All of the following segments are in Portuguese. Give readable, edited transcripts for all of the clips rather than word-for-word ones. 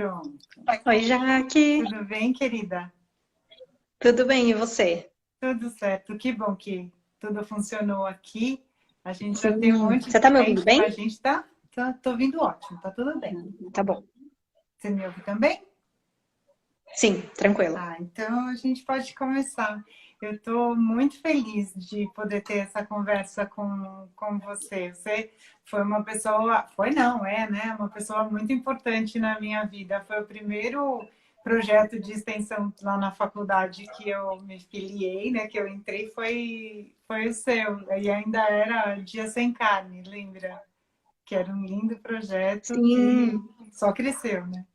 Pronto. Oi, Jaque. Tudo bem, querida? Tudo bem, e você? Tudo certo. Que bom que tudo funcionou aqui. A gente já tem um Sim. monte Você de tá me ouvindo gente com a bem? gente, tá? Tô ouvindo ótimo, tá tudo bem. Tá bom. Você me ouve também? Sim, tranquilo. Ah, então a gente pode começar. Eu estou muito feliz de poder ter essa conversa com você. Você foi uma pessoa, foi não, é, né? Uma pessoa muito importante na minha vida. Foi o primeiro projeto de extensão lá na faculdade que eu me filiei, né? Que eu entrei, foi o seu. E ainda era Dia Sem Carne, lembra? Que era um lindo projeto que Sim, só cresceu, né?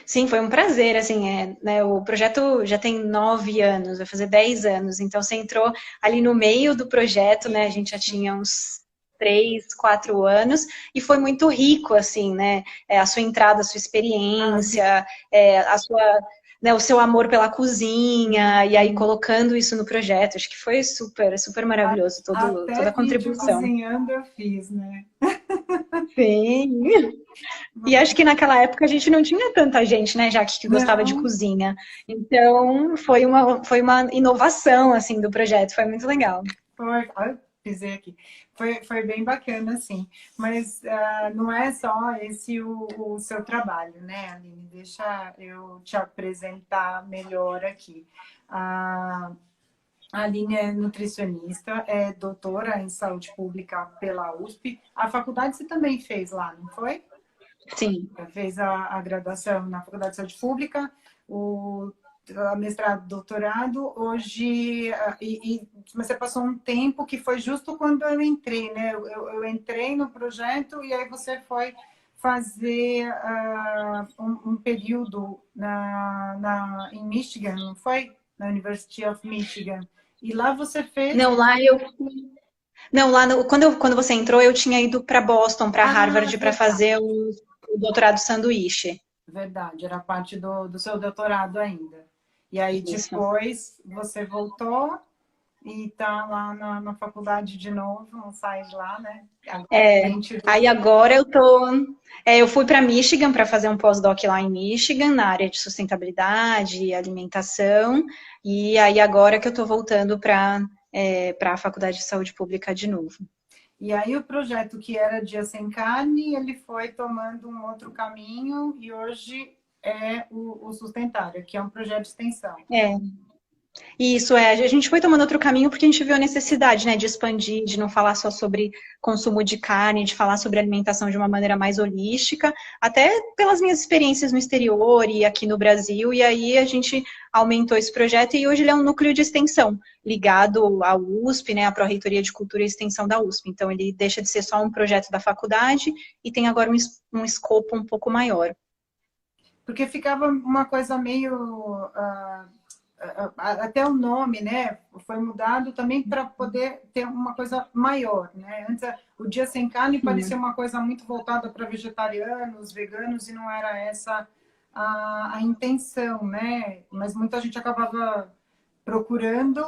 sim, foi um prazer, assim, né, o projeto já tem 9 anos, vai fazer 10 anos, então você entrou ali no meio do projeto, né, a gente já tinha uns 3, 4 anos, e foi muito rico, assim, né, a sua entrada, a sua Ah, sim. experiência, a sua, né, o seu amor pela cozinha, e aí colocando isso no projeto, acho que foi super, super maravilhoso, Até toda a vídeo contribuição. cozinhando eu fiz, né? Sim. E acho que naquela época a gente não tinha tanta gente, né, já que gostava de Não, cozinha. Então, foi uma inovação, assim, do projeto, foi muito legal. foi. Ah, eu pisei aqui. Foi bem bacana, assim. Mas não é só esse o seu trabalho, né, Aline? Deixa eu te apresentar melhor aqui. A Aline é nutricionista, é doutora em saúde pública pela USP. A faculdade você também fez lá, não foi? Sim. Fez a graduação na Faculdade de Saúde Pública, o a mestrado, doutorado, hoje, mas você passou um tempo que foi justo quando eu entrei, né? Eu entrei no projeto e aí você foi fazer um período em Michigan, não foi? Na University of Michigan. E lá você fez... Não, lá eu. Não, lá quando você entrou, eu tinha ido para Boston, para Ah, Harvard, para verdade, fazer o doutorado sanduíche. verdade, era parte do seu doutorado ainda. E aí Isso. depois você voltou e está lá na faculdade de novo, não sai de lá, né? Agora É, dentro aí agora eu tô. Eu fui para Michigan para fazer um pós-doc lá em Michigan, na área de sustentabilidade e alimentação. E aí agora que eu tô voltando para a Faculdade de Saúde Pública de novo. e aí o projeto que era Dia Sem Carne, ele foi tomando um outro caminho e hoje é o Sustentário, que é um projeto de extensão. É, isso a gente foi tomando outro caminho porque a gente viu a necessidade, né, de expandir, de não falar só sobre consumo de carne, de falar sobre alimentação de uma maneira mais holística, até pelas minhas experiências no exterior e aqui no Brasil, e aí a gente aumentou esse projeto e hoje ele é um núcleo de extensão ligado à USP, né, à Pró-Reitoria de Cultura e Extensão da USP. Então ele deixa de ser só um projeto da faculdade e tem agora um escopo um pouco maior. Porque ficava uma coisa meio até o nome, né, foi mudado também para poder ter uma coisa maior, né? Antes o Dia Sem Carne parecia Sim. uma coisa muito voltada para vegetarianos, veganos e não era essa a intenção, né? Mas muita gente acabava procurando,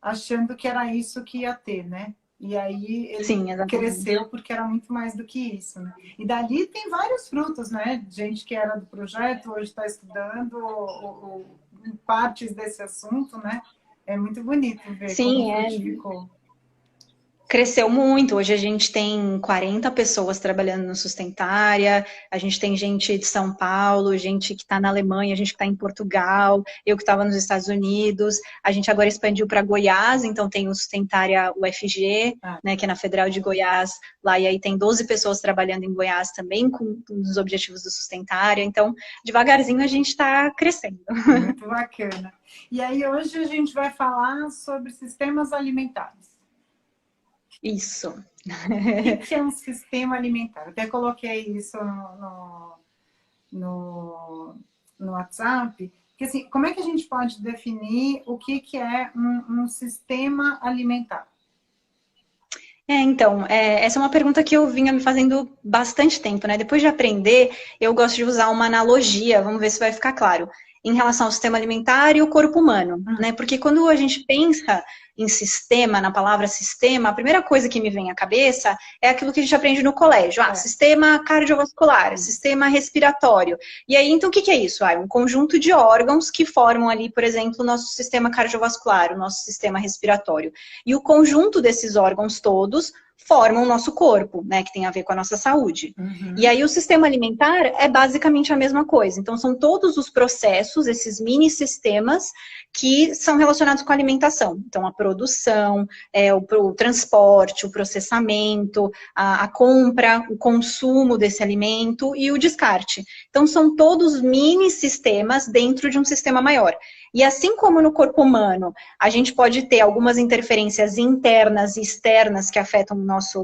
achando que era isso que ia ter, né? E aí ele Sim, exatamente. cresceu porque era muito mais do que isso, né? E dali tem vários frutos, né? Gente que era do projeto hoje está estudando partes desse assunto, né? É muito bonito ver como Sim, frutificou. cresceu muito. Hoje a gente tem 40 pessoas trabalhando no Sustentária, a gente tem gente de São Paulo, gente que está na Alemanha, gente que está em Portugal, eu que estava nos Estados Unidos. A gente agora expandiu para Goiás, então tem o Sustentária UFG, Ah, né, que é na Federal de Goiás, lá e aí tem 12 pessoas trabalhando em Goiás também com os objetivos do Sustentária. Então, devagarzinho a gente está crescendo. muito bacana. E aí hoje a gente vai falar sobre sistemas alimentares. Isso. O que é um sistema alimentar? Até coloquei isso no, no WhatsApp. Que, assim, como é que a gente pode definir o que é um sistema alimentar? Então, essa é uma pergunta que eu vinha me fazendo bastante tempo, né? Depois de aprender, eu gosto de usar uma analogia, vamos ver se vai ficar claro, em relação ao sistema alimentar e o corpo humano, né? Porque quando a gente pensa em sistema, na palavra sistema, a primeira coisa que me vem à cabeça é aquilo que a gente aprende no colégio. Sistema cardiovascular, sistema respiratório. E aí, então, o que é isso? É um conjunto de órgãos que formam ali, por exemplo, o nosso sistema cardiovascular, o nosso sistema respiratório. E o conjunto desses órgãos todos formam o nosso corpo, né, que tem a ver com a nossa saúde. E aí o sistema alimentar é basicamente a mesma coisa. Então são todos os processos, esses mini sistemas que são relacionados com a alimentação. Então a produção, o transporte, o processamento, a compra, o consumo desse alimento e o descarte. Então são todos mini sistemas dentro de um sistema maior. E assim como no corpo humano, a gente pode ter algumas interferências internas e externas que afetam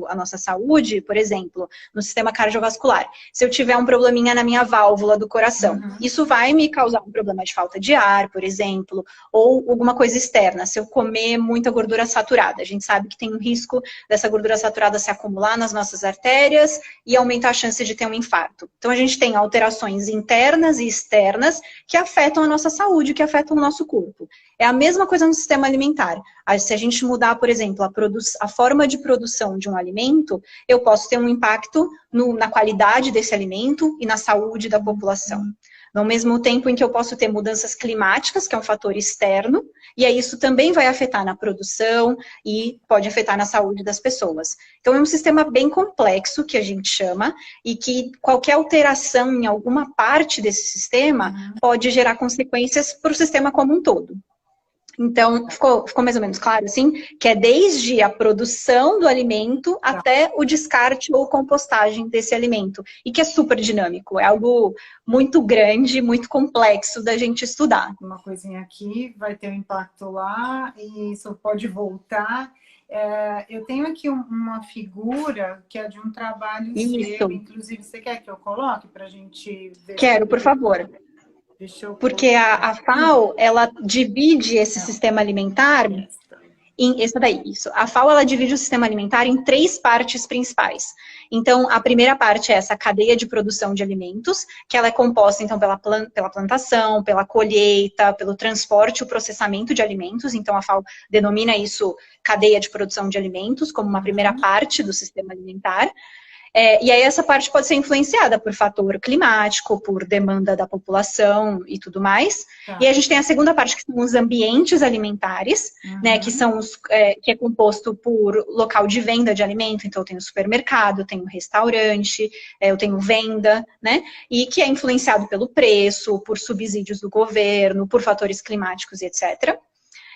a nossa saúde, por exemplo, no sistema cardiovascular. Se eu tiver um probleminha na minha válvula do coração, isso vai me causar um problema de falta de ar, por exemplo, ou alguma coisa externa. Se eu comer muita gordura saturada, a gente sabe que tem um risco dessa gordura saturada se acumular nas nossas artérias e aumentar a chance de ter um infarto. Então a gente tem alterações internas e externas que afetam a nossa saúde, que afetam o nosso corpo. É a mesma coisa no sistema alimentar. Se a gente mudar, por exemplo, a forma de produção de um alimento, eu posso ter um impacto na qualidade desse alimento e na saúde da população. Ao mesmo tempo em que eu posso ter mudanças climáticas, que é um fator externo, e aí isso também vai afetar na produção e pode afetar na saúde das pessoas. Então é um sistema bem complexo, que a gente chama, e que qualquer alteração em alguma parte desse sistema pode gerar consequências para o sistema como um todo. Então, ficou mais ou menos claro, assim, que é desde a produção do alimento até o descarte ou compostagem desse alimento. E que é super dinâmico, é algo muito grande, muito complexo da gente estudar. Uma coisinha aqui vai ter um impacto lá e isso pode voltar. Eu tenho aqui uma figura que é de um trabalho seu. Inclusive, você quer que eu coloque para a gente ver? Quero, por favor. Porque a FAO, ela divide esse sistema alimentar A FAO, ela divide o sistema alimentar em 3 partes principais. Então, a primeira parte é essa cadeia de produção de alimentos, que ela é composta, então, pela plantação, pela colheita, pelo transporte e o processamento de alimentos. Então, a FAO denomina isso cadeia de produção de alimentos, como uma primeira parte do sistema alimentar. E aí essa parte pode ser influenciada por fator climático, por demanda da população e tudo mais. E a gente tem a segunda parte, que são os ambientes alimentares, né, que são que é composto por local de venda de alimento. Então eu tenho supermercado, eu tenho restaurante, eu tenho venda, né? E que é influenciado pelo preço, por subsídios do governo, por fatores climáticos e etc.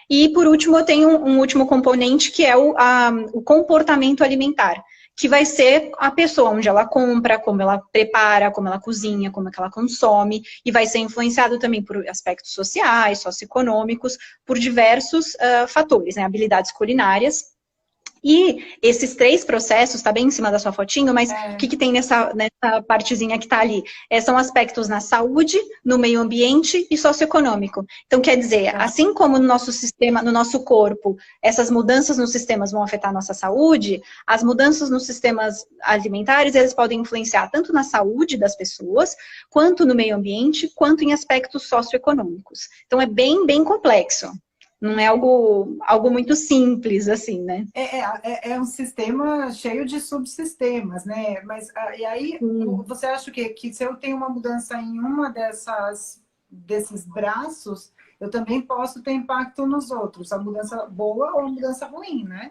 E por último eu tenho um último componente, que é o comportamento alimentar, que vai ser a pessoa onde ela compra, como ela prepara, como ela cozinha, como é que ela consome, e vai ser influenciado também por aspectos sociais, socioeconômicos, por diversos fatores, né, habilidades culinárias. E esses 3 processos, está bem em cima da sua fotinho, mas o que tem nessa partezinha que está ali? São aspectos na saúde, no meio ambiente e socioeconômico. Então, quer dizer, assim como no nosso sistema, no nosso corpo, essas mudanças nos sistemas vão afetar a nossa saúde, as mudanças nos sistemas alimentares, eles podem influenciar tanto na saúde das pessoas, quanto no meio ambiente, quanto em aspectos socioeconômicos. Então, é bem, bem complexo. Não é algo muito simples, assim, né? É um sistema cheio de subsistemas, né? Mas, e aí, você acha que se eu tenho uma mudança em uma desses braços, eu também posso ter impacto nos outros? A mudança boa ou a mudança ruim, né?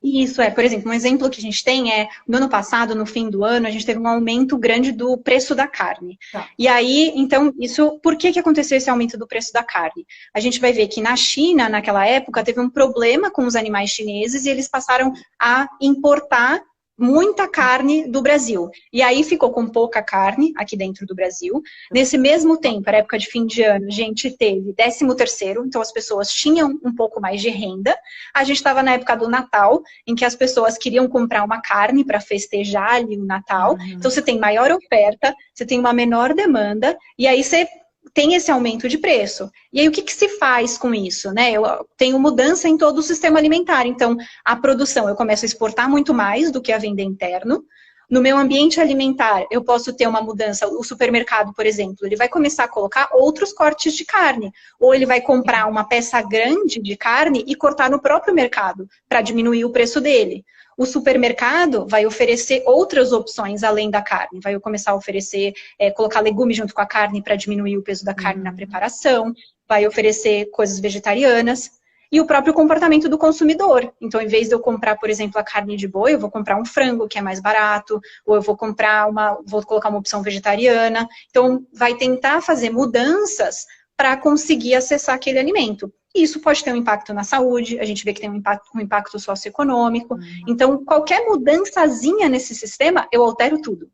Isso, por exemplo, um exemplo que a gente tem no ano passado, no fim do ano, a gente teve um aumento grande do preço da carne. E aí, então, por que aconteceu esse aumento do preço da carne? A gente vai ver que na China, naquela época, teve um problema com os animais chineses e eles passaram a importar muita carne do Brasil. E aí ficou com pouca carne aqui dentro do Brasil. Nesse mesmo tempo, na época de fim de ano, a gente teve 13º, então as pessoas tinham um pouco mais de renda. A gente estava na época do Natal, em que as pessoas queriam comprar uma carne para festejar ali o Natal. Então você tem maior oferta, você tem uma menor demanda, e aí você tem esse aumento de preço. E aí, o que se faz com isso, né? Eu tenho mudança em todo o sistema alimentar. Então, a produção, eu começo a exportar muito mais do que a venda interno. No meu ambiente alimentar, eu posso ter uma mudança. O supermercado, por exemplo, ele vai começar a colocar outros cortes de carne. Ou ele vai comprar uma peça grande de carne e cortar no próprio mercado, para diminuir o preço dele. O supermercado vai oferecer outras opções além da carne. Vai começar a oferecer, colocar legumes junto com a carne para diminuir o peso da carne na preparação. Vai oferecer coisas vegetarianas. E o próprio comportamento do consumidor. Então, em vez de eu comprar, por exemplo, a carne de boi, eu vou comprar um frango, que é mais barato, ou eu vou colocar uma opção vegetariana. Então, vai tentar fazer mudanças para conseguir acessar aquele alimento. E isso pode ter um impacto na saúde, a gente vê que tem um impacto socioeconômico. Então, qualquer mudançazinha nesse sistema, eu altero tudo.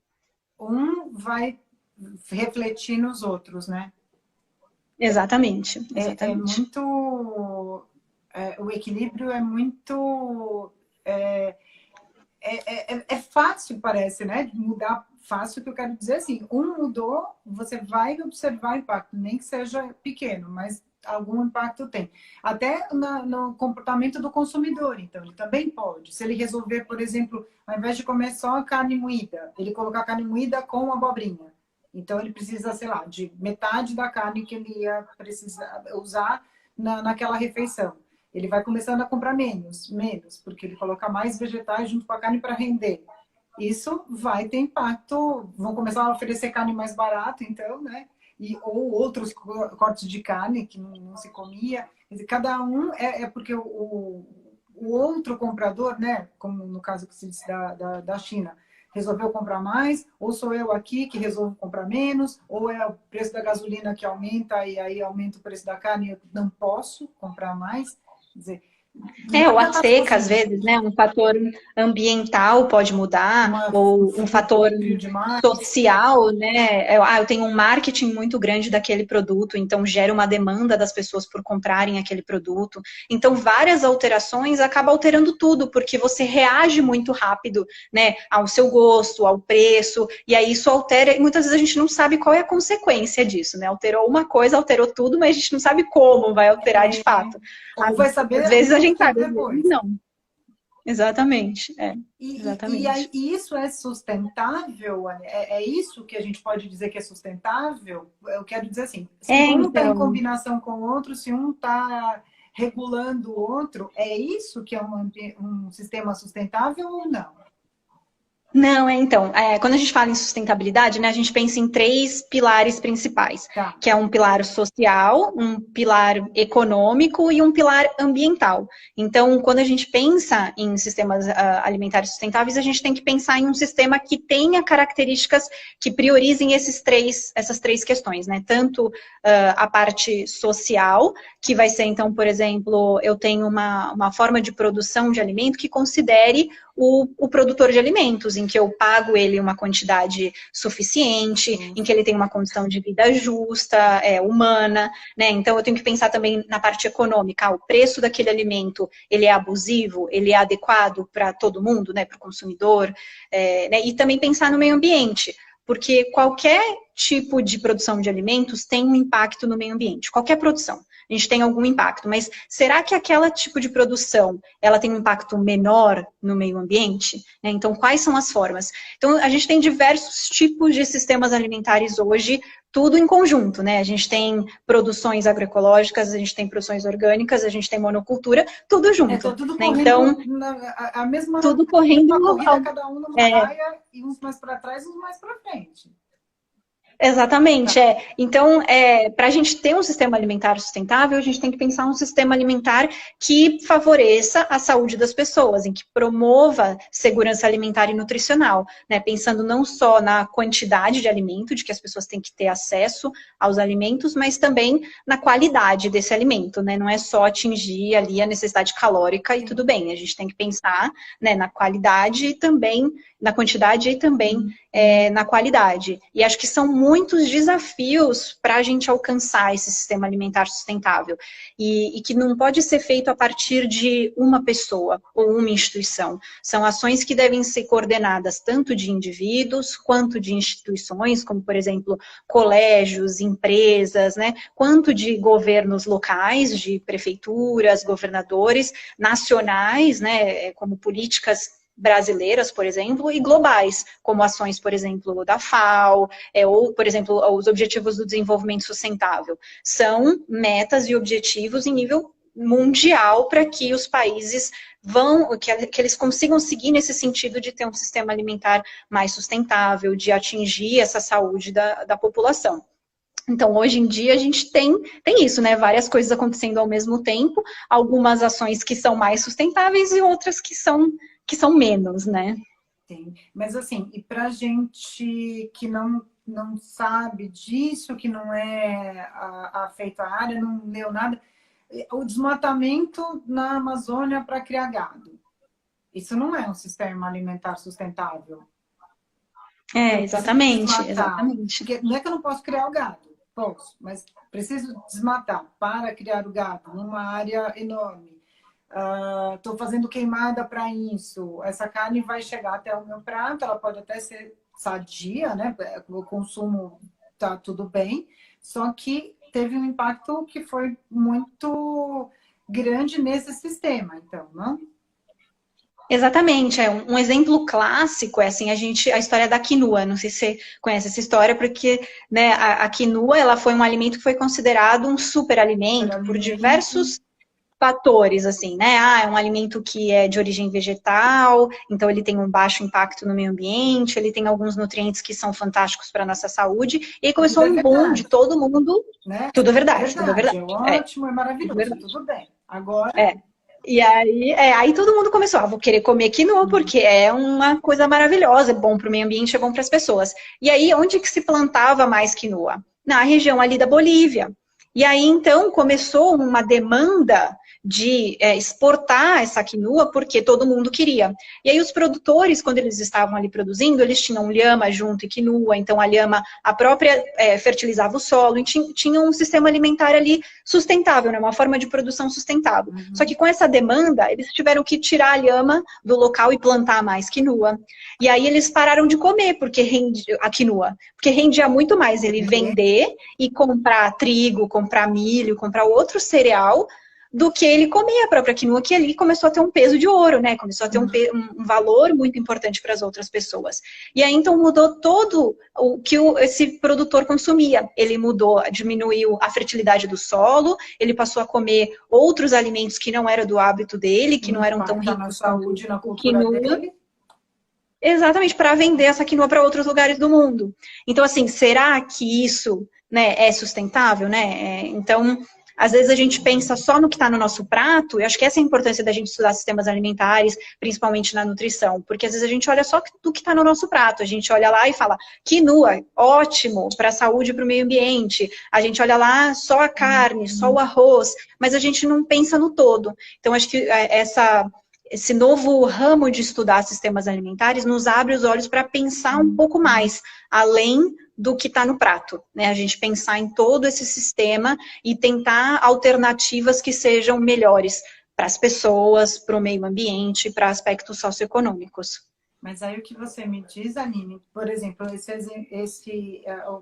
Um vai refletir nos outros, né? Exatamente. É muito... o equilíbrio é muito... É fácil, parece, né? De mudar fácil, que eu quero dizer assim. Um mudou, você vai observar o impacto, nem que seja pequeno, mas algum impacto tem. Até no comportamento do consumidor, então, ele também pode. Se ele resolver, por exemplo, ao invés de comer só carne moída, ele colocar carne moída com abobrinha. Então, ele precisa, sei lá, de metade da carne que ele ia precisar usar naquela refeição. Ele vai começando a comprar menos, porque ele coloca mais vegetais junto com a carne para render. Isso vai ter impacto, vão começar a oferecer carne mais barata, então, né? Ou outros cortes de carne que não se comia. Cada um porque o outro comprador, né? Como no caso que se disse da China, resolveu comprar mais, ou sou eu aqui que resolvo comprar menos, ou é o preço da gasolina que aumenta e aí aumenta o preço da carne e eu não posso comprar mais. Quer dizer, ou a seca, às vezes, né? Um fator ambiental pode mudar, ou um fator social, né? Eu tenho um marketing muito grande daquele produto, então gera uma demanda das pessoas por comprarem aquele produto. Então, várias alterações acabam alterando tudo, porque você reage muito rápido, né? Ao seu gosto, ao preço, e aí isso altera, e muitas vezes a gente não sabe qual é a consequência disso, né? Alterou uma coisa, alterou tudo, mas a gente não sabe como vai alterar de fato. Ou vai saber às vezes a gente sabe, depois. Não. Exatamente. Exatamente. E isso é sustentável? É isso que a gente pode dizer que é sustentável? Eu quero dizer assim, se um está em combinação com o outro, se um está regulando o outro, é isso que é um sistema sustentável ou não? Não, quando a gente fala em sustentabilidade, né, a gente pensa em 3 pilares principais, que é um pilar social, um pilar econômico e um pilar ambiental. Então, quando a gente pensa em sistemas alimentares sustentáveis, a gente tem que pensar em um sistema que tenha características que priorizem essas três questões, né? Tanto a parte social, que vai ser, então, por exemplo, eu tenho uma forma de produção de alimento que considere o produtor de alimentos, em que eu pago ele uma quantidade suficiente, em que ele tem uma condição de vida justa, humana, né? Então eu tenho que pensar também na parte econômica. O preço daquele alimento, ele é abusivo, ele é adequado para todo mundo, né? Para o consumidor, né? E também pensar no meio ambiente, porque qualquer tipo de produção de alimentos tem um impacto no meio ambiente, qualquer produção. A gente tem algum impacto, mas será que aquela tipo de produção, ela tem um impacto menor no meio ambiente? Então, quais são as formas? Então, a gente tem diversos tipos de sistemas alimentares hoje, tudo em conjunto, né? A gente tem produções agroecológicas, a gente tem produções orgânicas, a gente tem monocultura, tudo junto. Tudo né? Então, a mesma tudo correndo corrida, cada um numa raia, e uns mais para trás, uns mais para frente. Exatamente, Então, para a gente ter um sistema alimentar sustentável, a gente tem que pensar um sistema alimentar que favoreça a saúde das pessoas, em que promova segurança alimentar e nutricional, né? Pensando não só na quantidade de alimento, de que as pessoas têm que ter acesso aos alimentos, mas também na qualidade desse alimento, né? Não é só atingir ali a necessidade calórica e tudo bem, a gente tem que pensar, né, na qualidade e também na quantidade e também na qualidade. E acho que são muitos desafios para a gente alcançar esse sistema alimentar sustentável. E que não pode ser feito a partir de uma pessoa ou uma instituição. São ações que devem ser coordenadas tanto de indivíduos quanto de instituições, como, por exemplo, colégios, empresas, né? Quanto de governos locais, de prefeituras, governadores, nacionais, né? Como políticas brasileiras, por exemplo, e globais, como ações, por exemplo, da FAO, ou, por exemplo, os Objetivos do Desenvolvimento Sustentável. São metas e objetivos em nível mundial para que os países que eles consigam seguir nesse sentido de ter um sistema alimentar mais sustentável, de atingir essa saúde da população. Então, hoje em dia, a gente tem isso, né? Várias coisas acontecendo ao mesmo tempo, algumas ações que são mais sustentáveis e outras que são menos, né? Sim, mas assim, e para gente que não sabe disso, que não é afeito à área, não leu nada, o desmatamento na Amazônia para criar gado. Isso não é um sistema alimentar sustentável. Exatamente, exatamente. Porque não é que eu não posso criar o gado, posso, mas preciso desmatar para criar o gado numa área enorme. Estou fazendo queimada para isso. Essa carne vai chegar até o meu prato, ela pode até ser sadia, né? O consumo tá tudo bem, só que teve um impacto que foi muito grande nesse sistema, então, não? Exatamente, um exemplo clássico é assim, a história da quinua, não sei se você conhece essa história, porque né, a quinua ela foi um alimento que foi considerado um superalimento por diversos fatores, assim, né? É um alimento que é de origem vegetal, então ele tem um baixo impacto no meio ambiente, ele tem alguns nutrientes que são fantásticos para a nossa saúde, e aí começou um boom de todo mundo, né? Tudo é verdade, tudo é verdade. É ótimo, é maravilhoso, tudo bem. Agora... E aí todo mundo começou, vou querer comer quinoa porque é uma coisa maravilhosa, é bom para o meio ambiente, é bom para as pessoas. E aí, onde que se plantava mais quinoa? Na região ali da Bolívia. E aí, então, começou uma demanda de exportar essa quinoa porque todo mundo queria. E aí os produtores, quando eles estavam ali produzindo, eles tinham lhama junto e quinoa, então a lhama, a própria fertilizava o solo, e tinha um sistema alimentar ali sustentável, né? Uma forma de produção sustentável. Só que com essa demanda, eles tiveram que tirar a lhama do local e plantar mais quinoa. E aí eles pararam de comer a quinoa, porque rendia muito mais ele vender e comprar trigo, comprar milho, comprar outro cereal, do que ele comer a própria quinoa, que ali começou a ter um peso de ouro, né? Começou a ter um valor muito importante para as outras pessoas. E aí, então, mudou todo o que esse produtor consumia. Ele diminuiu a fertilidade do solo, ele passou a comer outros alimentos que não eram do hábito dele, que não eram tão ricos na saúde, na cultura quinoa. dele. Exatamente, para vender essa quinoa para outros lugares do mundo. Então, assim, será que isso, né, é sustentável, né? Então... Às vezes a gente pensa só no que está no nosso prato, e acho que essa é a importância da gente estudar sistemas alimentares, principalmente na nutrição, porque às vezes a gente olha só do que está no nosso prato, a gente olha lá e fala, quinoa, ótimo para a saúde e para o meio ambiente, a gente olha lá só a carne, só o arroz, mas a gente não pensa no todo. Então acho que esse novo ramo de estudar sistemas alimentares nos abre os olhos para pensar um pouco mais, além do que está no prato, né? A gente pensar em todo esse sistema e tentar alternativas que sejam melhores para as pessoas, para o meio ambiente, para aspectos socioeconômicos. Mas aí o que você me diz, Aline, por exemplo,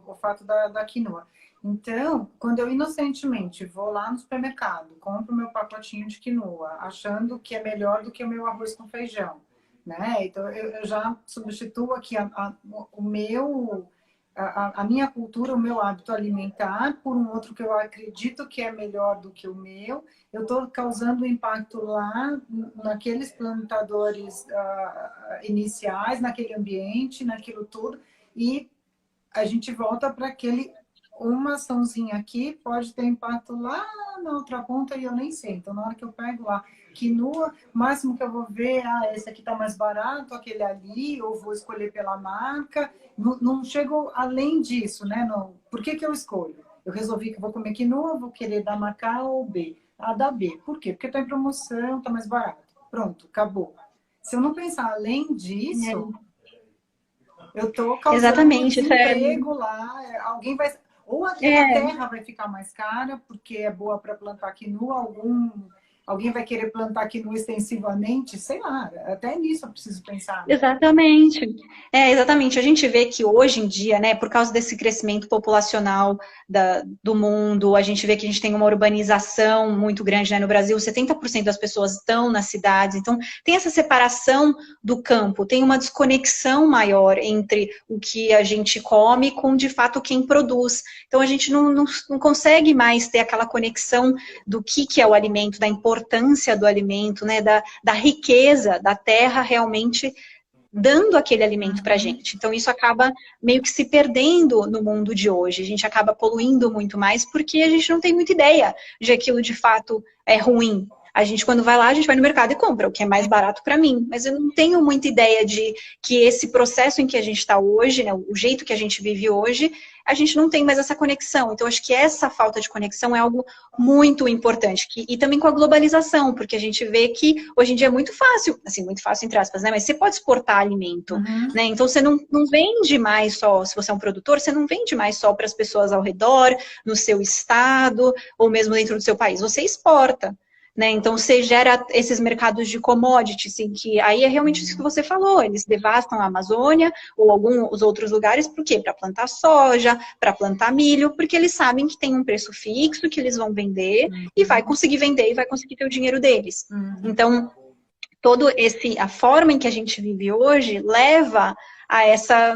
o fato da quinoa. Então, quando eu inocentemente vou lá no supermercado, compro meu pacotinho de quinoa, achando que é melhor do que o meu arroz com feijão, né? Então, eu já substituo aqui a minha cultura, o meu hábito alimentar, por um outro que eu acredito que é melhor do que o meu, eu estou causando impacto lá naqueles plantadores iniciais, naquele ambiente, naquilo tudo, e a gente volta para uma açãozinha aqui pode ter impacto lá na outra ponta e eu nem sei. Então, na hora que eu pego lá quinoa, o máximo que eu vou ver, esse aqui tá mais barato, aquele ali, ou vou escolher pela marca. Não chego além disso, né? Não. Por que eu escolho? Eu resolvi que eu vou comer quinoa, vou querer da marca A ou B. A da B. Por quê? Porque tá em promoção, tá mais barato. Pronto, acabou. Se eu não pensar além disso, eu tô causando um desemprego lá, alguém vai... Ou a terra vai ficar mais cara, porque é boa para plantar quinoa, algum alguém vai querer plantar aquilo extensivamente? Sei lá, até nisso eu preciso pensar. Exatamente. Exatamente. A gente vê que hoje em dia, né, por causa desse crescimento populacional do mundo, a gente vê que a gente tem uma urbanização muito grande, né, no Brasil, 70% das pessoas estão nas cidades, então tem essa separação do campo, tem uma desconexão maior entre o que a gente come com, de fato, quem produz. Então a gente não consegue mais ter aquela conexão do que é o alimento, da importância do alimento, né, da riqueza da terra realmente dando aquele alimento para a gente. Então, isso acaba meio que se perdendo no mundo de hoje. A gente acaba poluindo muito mais porque a gente não tem muita ideia de aquilo de fato é ruim. A gente, quando vai lá, a gente vai no mercado e compra o que é mais barato para mim. Mas eu não tenho muita ideia de que esse processo em que a gente está hoje, né, o jeito que a gente vive hoje, a gente não tem mais essa conexão. Então, acho que essa falta de conexão é algo muito importante. E também com a globalização, porque a gente vê que hoje em dia é muito fácil, assim, muito fácil entre aspas, né? Mas você pode exportar alimento, né? Então, você não vende mais só, se você é um produtor, você não vende mais só para as pessoas ao redor, no seu estado, ou mesmo dentro do seu país. Você exporta. Né? Então, você gera esses mercados de commodities, em que aí é realmente isso que você falou, eles devastam a Amazônia ou alguns outros lugares, por quê? Para plantar soja, para plantar milho, porque eles sabem que tem um preço fixo que eles vão vender e vai conseguir vender e vai conseguir ter o dinheiro deles. Então, a forma em que a gente vive hoje leva a essa,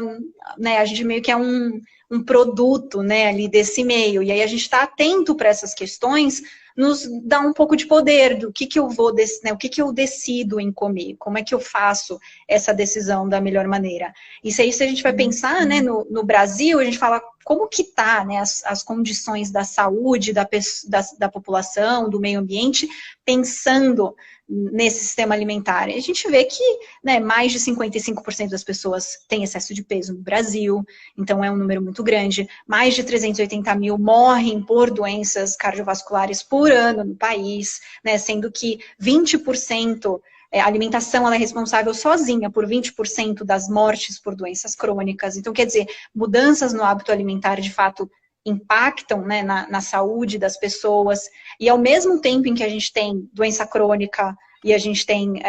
né, a gente meio que é um produto, né, ali desse meio, e aí a gente está atento para essas questões, nos dá um pouco de poder do que eu vou, né, o que eu decido em comer, como é que eu faço essa decisão da melhor maneira. Isso aí, se a gente vai pensar, né, no Brasil, a gente fala como que tá, né, as condições da saúde da população, do meio ambiente, pensando nesse sistema alimentar. E a gente vê que, né, mais de 55% das pessoas têm excesso de peso no Brasil, então é um número muito grande. Mais de 380 mil morrem por doenças cardiovasculares por ano no país, né, sendo que 20%, a alimentação ela é responsável sozinha por 20% das mortes por doenças crônicas. Então, quer dizer, mudanças no hábito alimentar, de fato, impactam, né, na saúde das pessoas, e ao mesmo tempo em que a gente tem doença crônica e a gente tem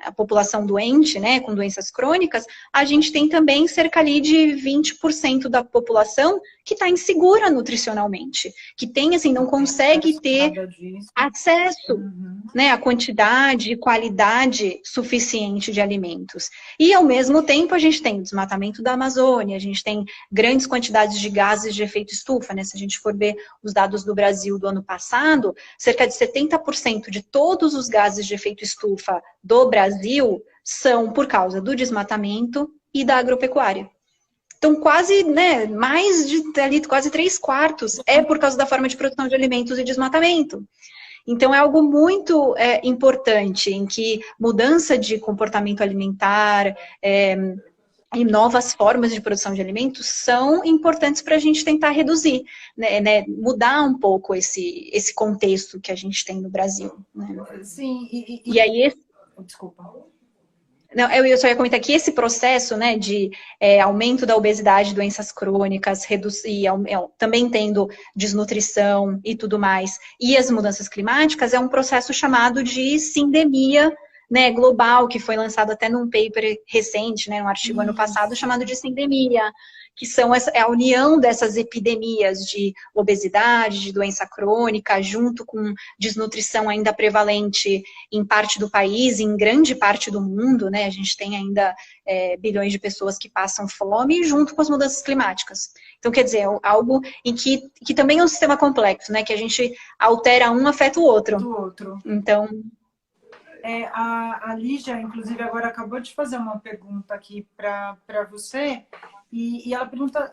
a população doente, né, com doenças crônicas, a gente tem também cerca ali de 20% da população que está insegura nutricionalmente, que tem, assim, não consegue ter acesso, né, a quantidade e qualidade suficiente de alimentos. E, ao mesmo tempo, a gente tem o desmatamento da Amazônia, a gente tem grandes quantidades de gases de efeito estufa, né? Se a gente for ver os dados do Brasil do ano passado, cerca de 70% de todos os gases de efeito estufa do Brasil são por causa do desmatamento e da agropecuária. Então, quase, né, mais de ali, quase 3/4 é por causa da forma de produção de alimentos e desmatamento. Então, é algo muito importante, em que mudança de comportamento alimentar e novas formas de produção de alimentos são importantes para a gente tentar reduzir, né, mudar um pouco esse contexto que a gente tem no Brasil. Né? Sim, e aí... Desculpa. Não, eu só ia comentar que esse processo, né, de aumento da obesidade, doenças crônicas, também tendo desnutrição e tudo mais, e as mudanças climáticas, é um processo chamado de sindemia, né, global, que foi lançado até num paper recente, né, num artigo ano passado, chamado de sindemia, que são a união dessas epidemias de obesidade, de doença crônica, junto com desnutrição ainda prevalente em parte do país, em grande parte do mundo, né? A gente tem ainda bilhões de pessoas que passam fome, junto com as mudanças climáticas. Então, quer dizer, algo em que também é um sistema complexo, né? Que a gente altera um, afeta o outro. Do outro. Então... a Lígia, inclusive, agora acabou de fazer uma pergunta aqui para você, e ela pergunta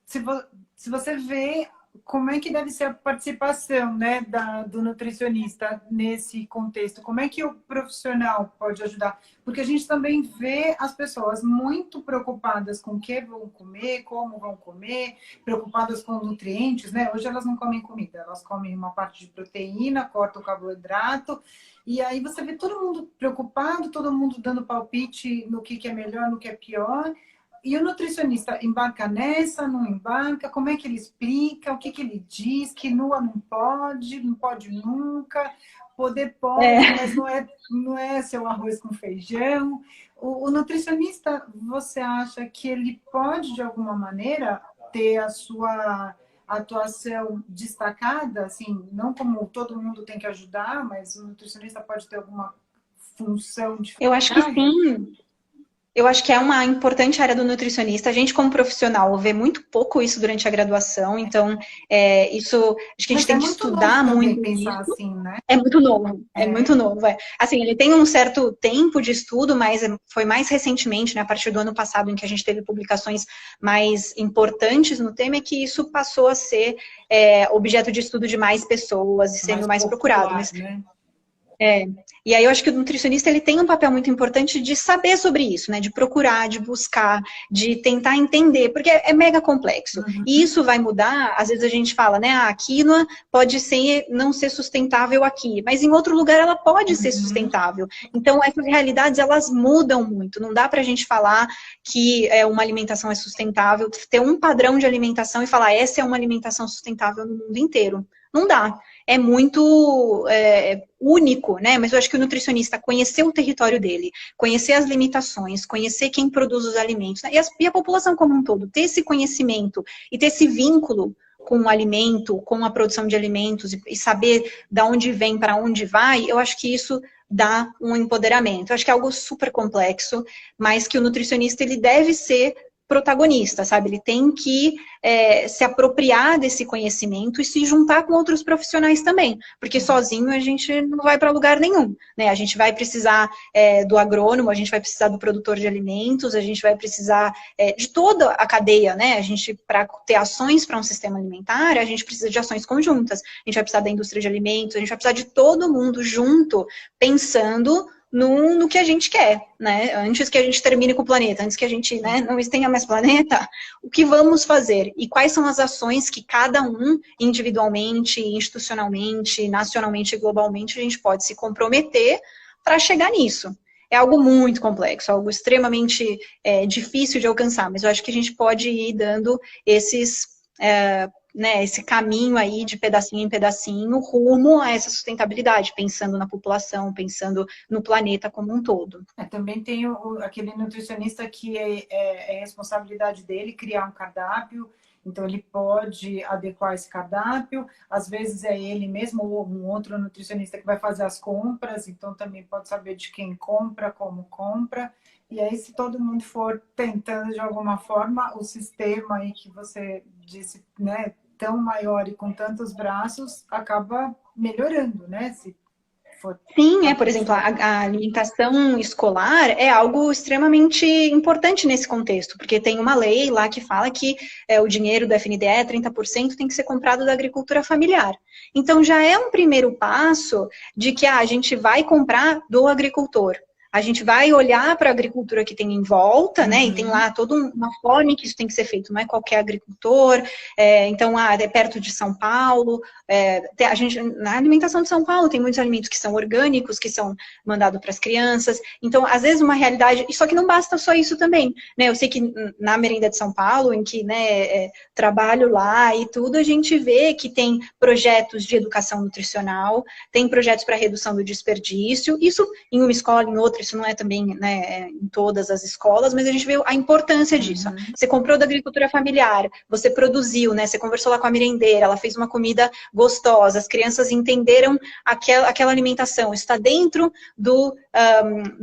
se você vê como é que deve ser a participação, né, do nutricionista nesse contexto, como é que o profissional pode ajudar? Porque a gente também vê as pessoas muito preocupadas com o que vão comer, como vão comer, preocupadas com nutrientes, né? Hoje elas não comem comida, elas comem uma parte de proteína, cortam o carboidrato, e aí você vê todo mundo preocupado, todo mundo dando palpite no que é melhor, no que é pior. E o nutricionista embarca nessa, não embarca? Como é que ele explica? O que que ele diz? Que nua não pode nunca. Poder pode, mas não é seu arroz com feijão. O nutricionista, você acha que ele pode, de alguma maneira, ter a sua atuação destacada? Assim, não como todo mundo tem que ajudar, mas o nutricionista pode ter alguma função Eu acho que diferenciada? sim. Eu acho que é uma importante área do nutricionista. A gente, como profissional, vê muito pouco isso durante a graduação. Então, isso, acho que a gente Mas é tem que muito novo estudar também muito pensar isso. assim, né? É muito novo, é É. muito novo. É. Assim, ele tem um certo tempo de estudo, mas foi mais recentemente, né, a partir do ano passado, em que a gente teve publicações mais importantes no tema, é que isso passou a ser objeto de estudo de mais pessoas e sendo Mais mais procurado. popular, Mas né? e aí eu acho que o nutricionista ele tem um papel muito importante de saber sobre isso, né? De procurar, de buscar, de tentar entender, porque é mega complexo. E Uhum, isso vai mudar, às vezes a gente fala, né? A quinoa pode ser, não ser sustentável aqui, mas em outro lugar ela pode ser uhum. sustentável. Então essas realidades elas mudam muito. Não dá pra gente falar que uma alimentação é sustentável, ter um padrão de alimentação e falar essa é uma alimentação sustentável no mundo inteiro. Não dá. É muito único, né? Mas eu acho que o nutricionista conhecer o território dele, conhecer as limitações, conhecer quem produz os alimentos, né? E a população como um todo, ter esse conhecimento e ter esse vínculo com o alimento, com a produção de alimentos e saber de onde vem, para onde vai, eu acho que isso dá um empoderamento. Eu acho que é algo super complexo, mas que o nutricionista ele deve ser protagonista, sabe? Ele tem que se apropriar desse conhecimento e se juntar com outros profissionais também, porque sozinho a gente não vai para lugar nenhum, né? A gente vai precisar do agrônomo, a gente vai precisar do produtor de alimentos, a gente vai precisar de toda a cadeia, né? A gente, para ter ações para um sistema alimentar, a gente precisa de ações conjuntas, a gente vai precisar da indústria de alimentos, a gente vai precisar de todo mundo junto, pensando no que a gente quer, né? Antes que a gente termine com o planeta, antes que a gente não tenha mais planeta, o que vamos fazer? E quais são as ações que cada um, individualmente, institucionalmente, nacionalmente e globalmente, a gente pode se comprometer para chegar nisso? É algo muito complexo, algo extremamente difícil de alcançar, mas eu acho que a gente pode ir dando esse caminho aí de pedacinho em pedacinho rumo a essa sustentabilidade, pensando na população, pensando no planeta como um todo. Também tem aquele nutricionista que é responsabilidade dele criar um cardápio, então ele pode adequar esse cardápio, às vezes é ele mesmo ou um outro nutricionista que vai fazer as compras, então também pode saber de quem compra, como compra, e aí se todo mundo for tentando de alguma forma, o sistema aí que você disse, né, tão maior e com tantos braços, acaba melhorando, né? Se for Sim, a por exemplo, pessoa. a alimentação escolar é algo extremamente importante nesse contexto, porque tem uma lei lá que fala que o dinheiro do FNDE, 30%, tem que ser comprado da agricultura familiar. Então, já é um primeiro passo de que a gente vai comprar do agricultor. A gente vai olhar para a agricultura que tem em volta, né? E tem Uhum. lá toda uma forma que isso tem que ser feito, não é qualquer agricultor. Então, é perto de São Paulo. Na alimentação de São Paulo tem muitos alimentos que são orgânicos, que são mandados para as crianças. Então, às vezes, uma realidade. Só que não basta só isso também, né? Eu sei que na merenda de São Paulo, em que trabalho lá e tudo, a gente vê que tem projetos de educação nutricional, tem projetos para redução do desperdício. Isso em uma escola, em outra, isso não é também, né, em todas as escolas, mas a gente vê a importância disso. Uhum. Você comprou da agricultura familiar, você produziu, né? Você conversou lá com a merendeira, ela fez uma comida gostosa, as crianças entenderam aquela alimentação, isso está dentro do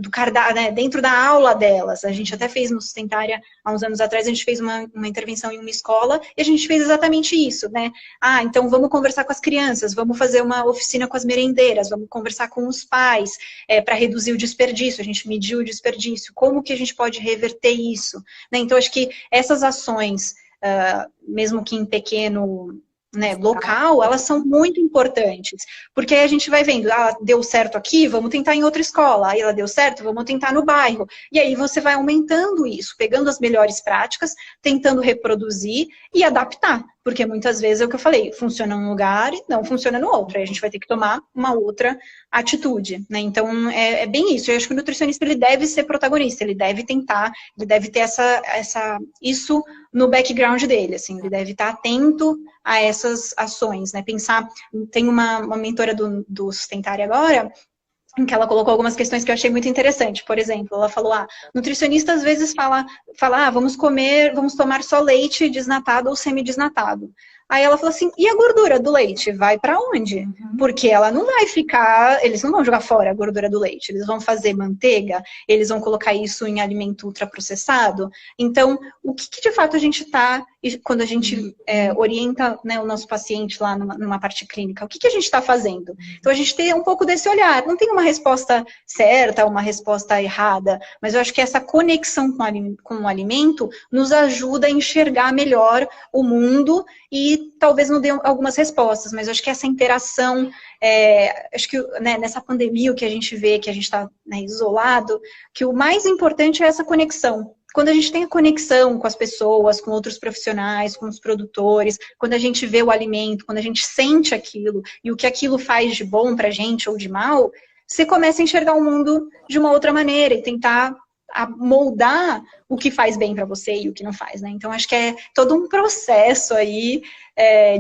cardápio, né, dentro da aula delas. A gente até fez no Sustentária, há uns anos atrás, a gente fez uma intervenção em uma escola e a gente fez exatamente isso, né? Então vamos conversar com as crianças, vamos fazer uma oficina com as merendeiras, vamos conversar com os pais para reduzir o desperdício, a gente mediu o desperdício, como que a gente pode reverter isso, né? Então acho que essas ações, mesmo que em pequeno, né, local, elas são muito importantes, porque aí a gente vai vendo, deu certo aqui, vamos tentar em outra escola, aí ela deu certo, vamos tentar no bairro, e aí você vai aumentando isso, pegando as melhores práticas, tentando reproduzir e adaptar, porque muitas vezes é o que eu falei, funciona num lugar e não funciona no outro, aí a gente vai ter que tomar uma outra atitude, né? Então, é bem isso. Eu acho que o nutricionista, ele deve ser protagonista, ele deve tentar, ele deve ter isso no background dele, assim, ele deve estar atento a essas ações, né? Pensar, tem uma mentora do Sustentare agora, em que ela colocou algumas questões que eu achei muito interessante. Por exemplo, ela falou, nutricionista às vezes fala, vamos tomar só leite desnatado ou semidesnatado. Aí ela falou assim, e a gordura do leite? Vai para onde? Porque ela não vai ficar, eles não vão jogar fora a gordura do leite, eles vão fazer manteiga, eles vão colocar isso em alimento ultraprocessado. Então, o que de fato a gente está, quando a gente orienta, né, o nosso paciente lá numa parte clínica, o que a gente está fazendo? Então, a gente tem um pouco desse olhar, não tem uma resposta certa, uma resposta errada, mas eu acho que essa conexão com o alimento nos ajuda a enxergar melhor o mundo e talvez não dê algumas respostas, mas eu acho que essa interação, acho que, né, nessa pandemia o que a gente vê, que a gente está, né, isolado, que o mais importante é essa conexão. Quando a gente tem a conexão com as pessoas, com outros profissionais, com os produtores, quando a gente vê o alimento, quando a gente sente aquilo e o que aquilo faz de bom pra gente ou de mal, você começa a enxergar o mundo de uma outra maneira e tentar moldar o que faz bem para você e o que não faz, né? Então, acho que é todo um processo aí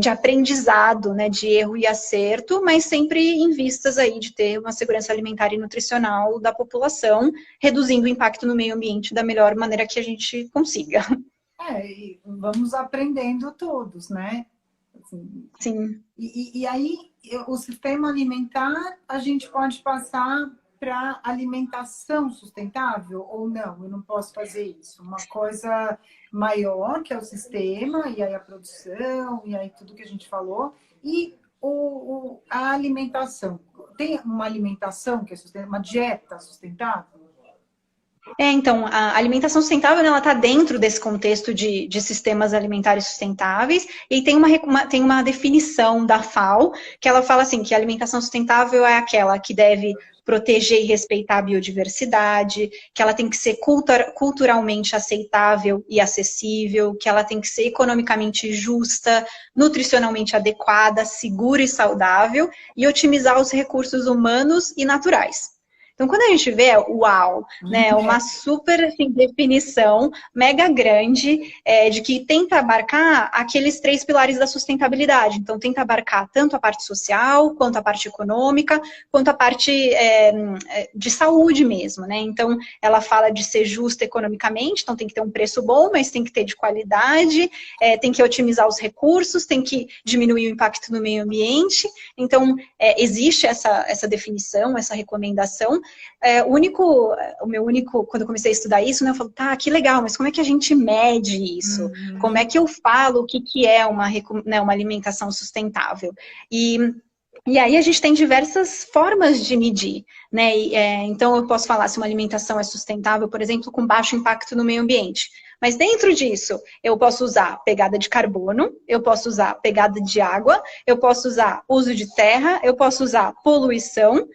de aprendizado, né? De erro e acerto, mas sempre em vistas aí de ter uma segurança alimentar e nutricional da população, reduzindo o impacto no meio ambiente da melhor maneira que a gente consiga. E vamos aprendendo todos, né? Assim, sim. E aí, o sistema alimentar, a gente pode passar para alimentação sustentável ou não? Eu não posso fazer isso. Uma coisa maior, que é o sistema, e aí a produção, e aí tudo que a gente falou, e a alimentação. Tem uma alimentação que é sustentável, uma dieta sustentável? Então, a alimentação sustentável, ela está dentro desse contexto de sistemas alimentares sustentáveis, e tem uma definição da FAO, que ela fala assim, que a alimentação sustentável é aquela que deve proteger e respeitar a biodiversidade, que ela tem que ser culturalmente aceitável e acessível, que ela tem que ser economicamente justa, nutricionalmente adequada, segura e saudável, e otimizar os recursos humanos e naturais. Então, quando a gente vê, uau, né, uma super assim, definição mega grande de que tenta abarcar aqueles 3 pilares da sustentabilidade. Então, tenta abarcar tanto a parte social, quanto a parte econômica, quanto a parte de saúde mesmo, né? Então, ela fala de ser justa economicamente, então tem que ter um preço bom, mas tem que ter de qualidade, tem que otimizar os recursos, tem que diminuir o impacto no meio ambiente. Então, existe essa definição, essa recomendação. Quando eu comecei a estudar isso, né, eu falo, tá, que legal, mas como é que a gente mede isso? Como é que eu falo o que é uma alimentação sustentável? E aí a gente tem diversas formas de medir, né? Então eu posso falar se uma alimentação é sustentável, por exemplo, com baixo impacto no meio ambiente. Mas dentro disso, eu posso usar pegada de carbono, eu posso usar pegada de água, eu posso usar uso de terra, eu posso usar poluição,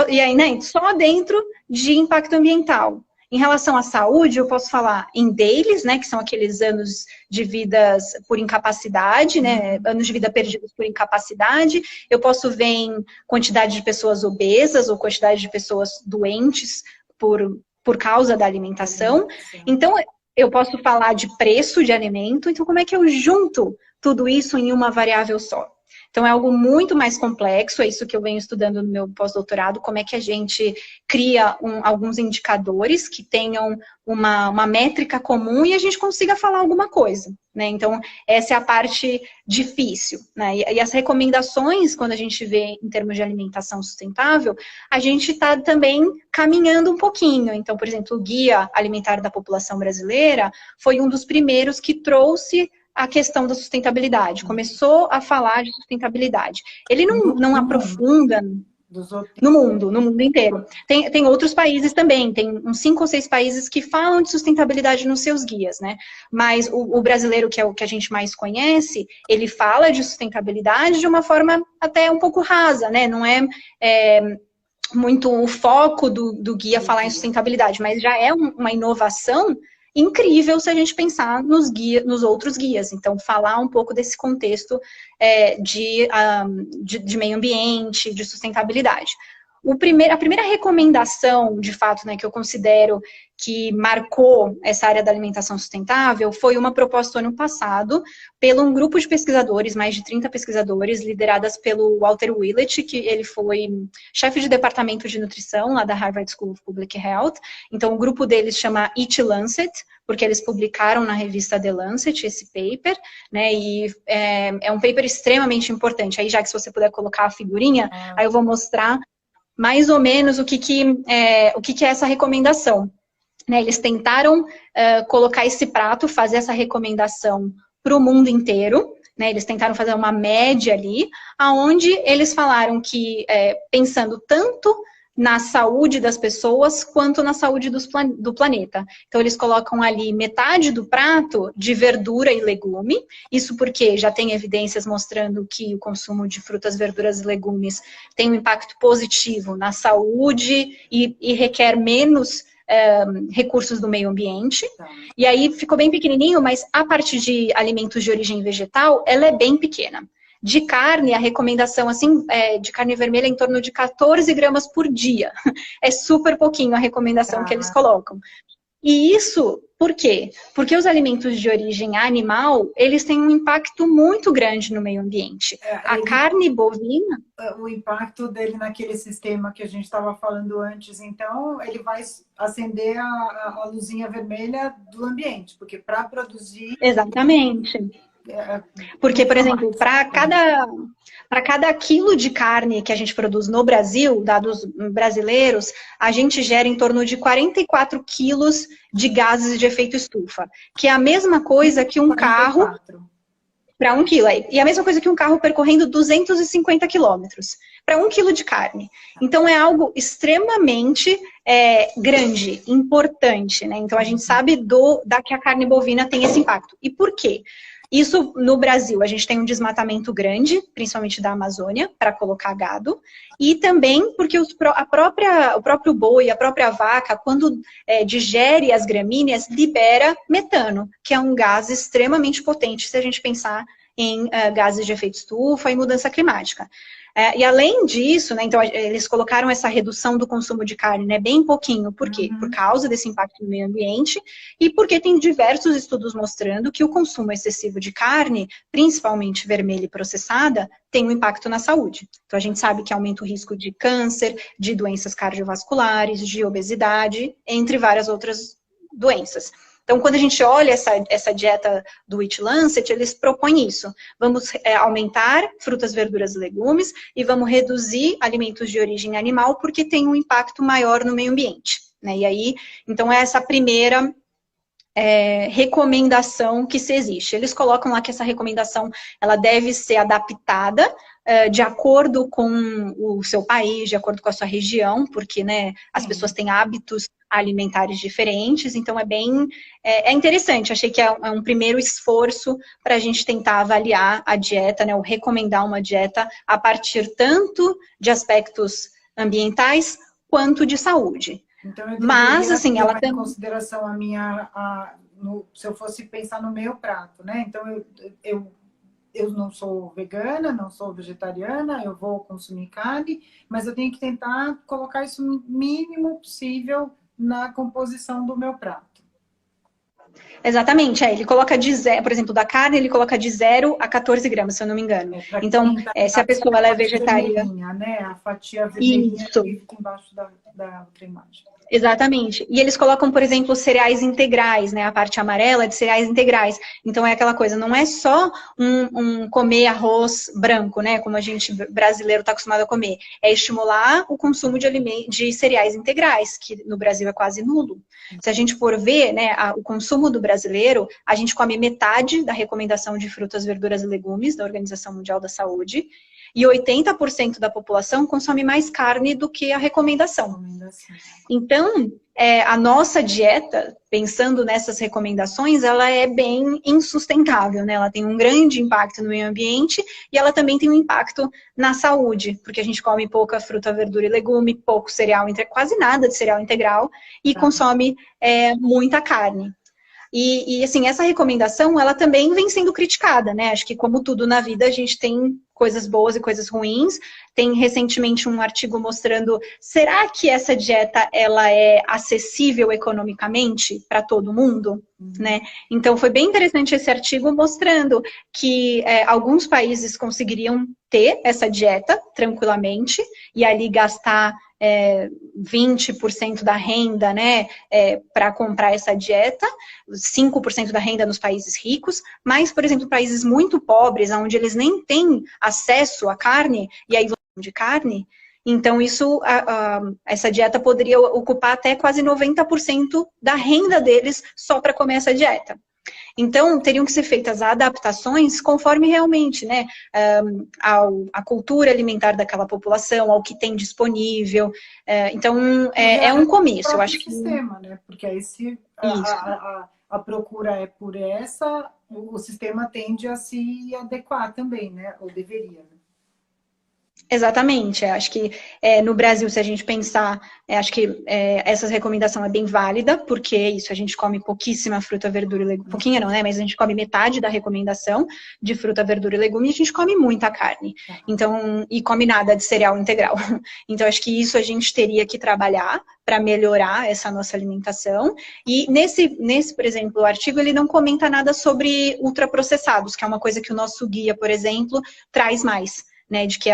e aí, né, só dentro de impacto ambiental. Em relação à saúde, eu posso falar em DAILYs, né, que são aqueles anos de vida por incapacidade, né, anos de vida perdidos por incapacidade. Eu posso ver em quantidade de pessoas obesas ou quantidade de pessoas doentes por causa da alimentação. Então, eu posso falar de preço de alimento. Então, como é que eu junto tudo isso em uma variável só? Então, é algo muito mais complexo, é isso que eu venho estudando no meu pós-doutorado, como é que a gente cria alguns indicadores que tenham uma métrica comum e a gente consiga falar alguma coisa, né? Então, essa é a parte difícil, né? E as recomendações, quando a gente vê em termos de alimentação sustentável, a gente está também caminhando um pouquinho. Então, por exemplo, o Guia Alimentar da População Brasileira foi um dos primeiros que trouxe a questão da sustentabilidade, começou a falar de sustentabilidade. Ele não aprofunda no mundo inteiro. Tem outros países também, tem uns 5 ou 6 países que falam de sustentabilidade nos seus guias, né? Mas o brasileiro, que é o que a gente mais conhece, ele fala de sustentabilidade de uma forma até um pouco rasa, né? Não é muito o foco do guia falar em sustentabilidade, mas já é uma inovação incrível se a gente pensar nos outros guias. Então, falar um pouco desse contexto de meio ambiente, de sustentabilidade. A primeira recomendação, de fato, né, que eu considero que marcou essa área da alimentação sustentável foi uma proposta ano passado pelo um grupo de pesquisadores, mais de 30 pesquisadores, lideradas pelo Walter Willett, que ele foi chefe de departamento de nutrição lá da Harvard School of Public Health. Então, o grupo deles chama Eat Lancet, porque eles publicaram na revista The Lancet esse paper, né, e é um paper extremamente importante. Aí, já que se você puder colocar a figurinha, aí eu vou mostrar mais ou menos o que é essa recomendação. Né, eles tentaram colocar esse prato, fazer essa recomendação para o mundo inteiro. Né, eles tentaram fazer uma média ali, aonde eles falaram que, pensando tanto na saúde das pessoas, quanto na saúde do planeta. Então, eles colocam ali metade do prato de verdura e legume, isso porque já tem evidências mostrando que o consumo de frutas, verduras e legumes tem um impacto positivo na saúde e requer menos recursos do meio ambiente. E aí, ficou bem pequenininho, mas a parte de alimentos de origem vegetal, ela é bem pequena. De carne, a recomendação, assim, de carne vermelha é em torno de 14 gramas por dia. É super pouquinho a recomendação que eles colocam. E isso, por quê? Porque os alimentos de origem animal, eles têm um impacto muito grande no meio ambiente. A carne bovina... O impacto dele naquele sistema que a gente estava falando antes, então, ele vai acender a luzinha vermelha do ambiente, porque para produzir... Exatamente. Porque, por exemplo, para cada quilo de carne que a gente produz no Brasil, dados brasileiros, a gente gera em torno de 44 quilos de gases de efeito estufa, que é a mesma coisa que um 44. Carro para 1 quilo. E a mesma coisa que um carro percorrendo 250 quilômetros para 1 quilo de carne. Então, é algo extremamente grande, importante, né? Então, a gente sabe que a carne bovina tem esse impacto. E por quê? Isso no Brasil, a gente tem um desmatamento grande, principalmente da Amazônia, para colocar gado. E também porque o próprio boi, a própria vaca, quando digere as gramíneas, libera metano, que é um gás extremamente potente, se a gente pensar em gases de efeito estufa e mudança climática. E além disso, né, então eles colocaram essa redução do consumo de carne, né, bem pouquinho. Por quê? Por causa desse impacto no meio ambiente e porque tem diversos estudos mostrando que o consumo excessivo de carne, principalmente vermelha e processada, tem um impacto na saúde. Então a gente sabe que aumenta o risco de câncer, de doenças cardiovasculares, de obesidade, entre várias outras doenças. Então, quando a gente olha essa dieta do Eat Lancet, eles propõem isso. Vamos aumentar frutas, verduras e legumes e vamos reduzir alimentos de origem animal porque tem um impacto maior no meio ambiente. Né? E aí, então, é essa primeira recomendação que se existe. Eles colocam lá que essa recomendação ela deve ser adaptada de acordo com o seu país, de acordo com a sua região, porque né, as pessoas têm hábitos alimentares diferentes, então é interessante. Achei que é um primeiro esforço para a gente tentar avaliar a dieta, né, ou recomendar uma dieta a partir tanto de aspectos ambientais quanto de saúde. Então, eu mas assim, ela tem em consideração se eu fosse pensar no meu prato, né? Então eu não sou vegana, não sou vegetariana, eu vou consumir carne, mas eu tenho que tentar colocar isso no mínimo possível na composição do meu prato. Exatamente, ele coloca de 0, por exemplo, da carne, ele coloca de 0 a 14 gramas, se eu não me engano. Então, se a pessoa ela é vegetariana... Né? A fatia vermelhinha que fica embaixo da outra imagem. Exatamente. E eles colocam, por exemplo, cereais integrais, né? A parte amarela é de cereais integrais. Então é aquela coisa, não é só comer arroz branco, né? Como a gente brasileiro está acostumado a comer. É estimular o consumo de cereais integrais, que no Brasil é quase nulo. Se a gente for ver, né, o consumo do brasileiro, a gente come metade da recomendação de frutas, verduras e legumes da Organização Mundial da Saúde. E 80% da população consome mais carne do que a recomendação. Então, a nossa dieta, pensando nessas recomendações, ela é bem insustentável, né? Ela tem um grande impacto no meio ambiente e ela também tem um impacto na saúde, porque a gente come pouca fruta, verdura e legume, pouco cereal, quase nada de cereal integral e consome muita carne. E assim, essa recomendação, ela também vem sendo criticada, né? Acho que como tudo na vida, a gente tem coisas boas e coisas ruins. Tem recentemente um artigo mostrando, será que essa dieta, ela é acessível economicamente para todo mundo? Né? Então, foi bem interessante esse artigo mostrando que alguns países conseguiriam ter essa dieta tranquilamente e ali gastar 20% da renda, né, para comprar essa dieta, 5% da renda nos países ricos, mas, por exemplo, países muito pobres, onde eles nem têm acesso à carne, e aí de carne, então essa dieta poderia ocupar até quase 90% da renda deles só para comer essa dieta. Então, teriam que ser feitas adaptações conforme realmente, né, a cultura alimentar daquela população, ao que tem disponível. Então, é um começo, eu acho que... sistema, né? Porque aí se a procura é por essa, o sistema tende a se adequar também, né? Ou deveria, né? Exatamente, acho que no Brasil, se a gente pensar, acho que essa recomendação é bem válida, porque isso, a gente come pouquíssima fruta, verdura e legume, pouquinha não, né, mas a gente come metade da recomendação de fruta, verdura e legume, e a gente come muita carne, então, e come nada de cereal integral. Então, acho que isso a gente teria que trabalhar para melhorar essa nossa alimentação, e nesse, por exemplo, o artigo, ele não comenta nada sobre ultraprocessados, que é uma coisa que o nosso guia, por exemplo, traz mais. Né, de que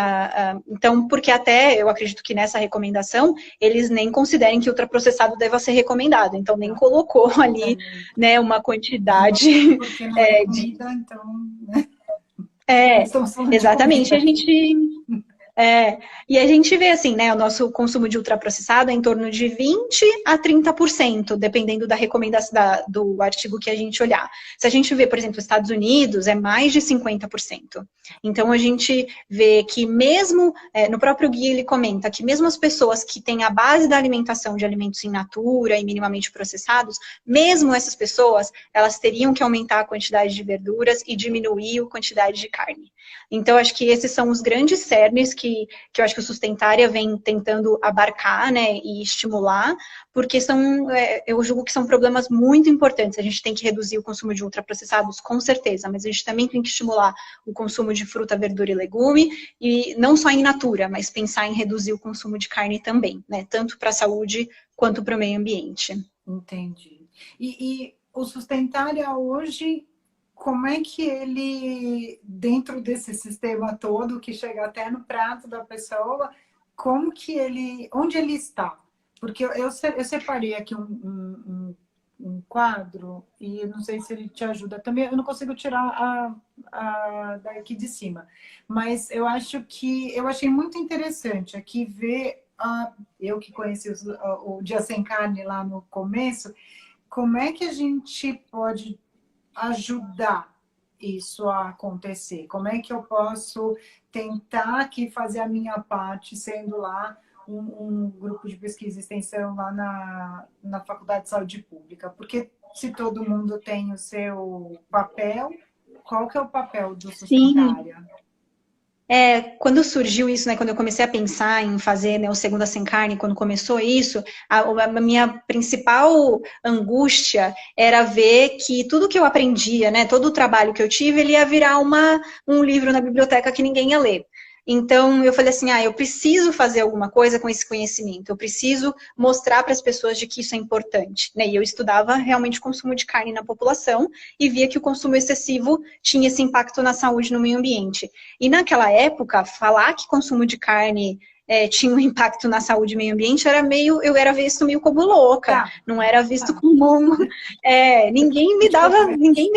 então, porque até eu acredito que nessa recomendação eles nem considerem que ultraprocessado deva ser recomendado, então nem colocou ali, né, uma quantidade. Porque não é comida, então, né? Exatamente, a gente... e a gente vê assim, né, o nosso consumo de ultraprocessado é em torno de 20% a 30%, dependendo da recomendação do artigo que a gente olhar. Se a gente vê, por exemplo, os Estados Unidos, é mais de 50%. Então, a gente vê que mesmo, no próprio guia ele comenta que mesmo as pessoas que têm a base da alimentação de alimentos in natura e minimamente processados, mesmo essas pessoas, elas teriam que aumentar a quantidade de verduras e diminuir a quantidade de carne. Então, acho que esses são os grandes cernes que eu acho que o Sustentária vem tentando abarcar, né, e estimular, porque eu julgo que são problemas muito importantes. A gente tem que reduzir o consumo de ultraprocessados, com certeza, mas a gente também tem que estimular o consumo de fruta, verdura e legume, e não só in natura, mas pensar em reduzir o consumo de carne também, né, tanto para a saúde quanto para o meio ambiente. Entendi. E o Sustentária hoje... Como é que ele, dentro desse sistema todo, que chega até no prato da pessoa, onde ele está? Porque eu separei aqui um quadro, e não sei se ele te ajuda também, eu não consigo tirar daqui de cima, mas eu achei muito interessante aqui ver, eu que conheci o Dia Sem Carne lá no começo, como é que a gente pode ajudar isso a acontecer? Como é que eu posso tentar aqui fazer a minha parte, sendo lá um grupo de pesquisa e extensão lá na Faculdade de Saúde Pública? Porque se todo mundo tem o seu papel, qual que é o papel do Sustentária? Quando surgiu isso, né, quando eu comecei a pensar em fazer, né, o Segunda Sem Carne, quando começou isso, a minha principal angústia era ver que tudo que eu aprendia, né, todo o trabalho que eu tive, ele ia virar um livro na biblioteca que ninguém ia ler. Então, eu falei assim, eu preciso fazer alguma coisa com esse conhecimento, eu preciso mostrar para as pessoas de que isso é importante, né? E eu estudava realmente o consumo de carne na população e via que o consumo excessivo tinha esse impacto na saúde e no meio ambiente. E naquela época, falar que consumo de carne tinha um impacto na saúde e meio ambiente, eu era visto meio como louca, não era visto como ninguém me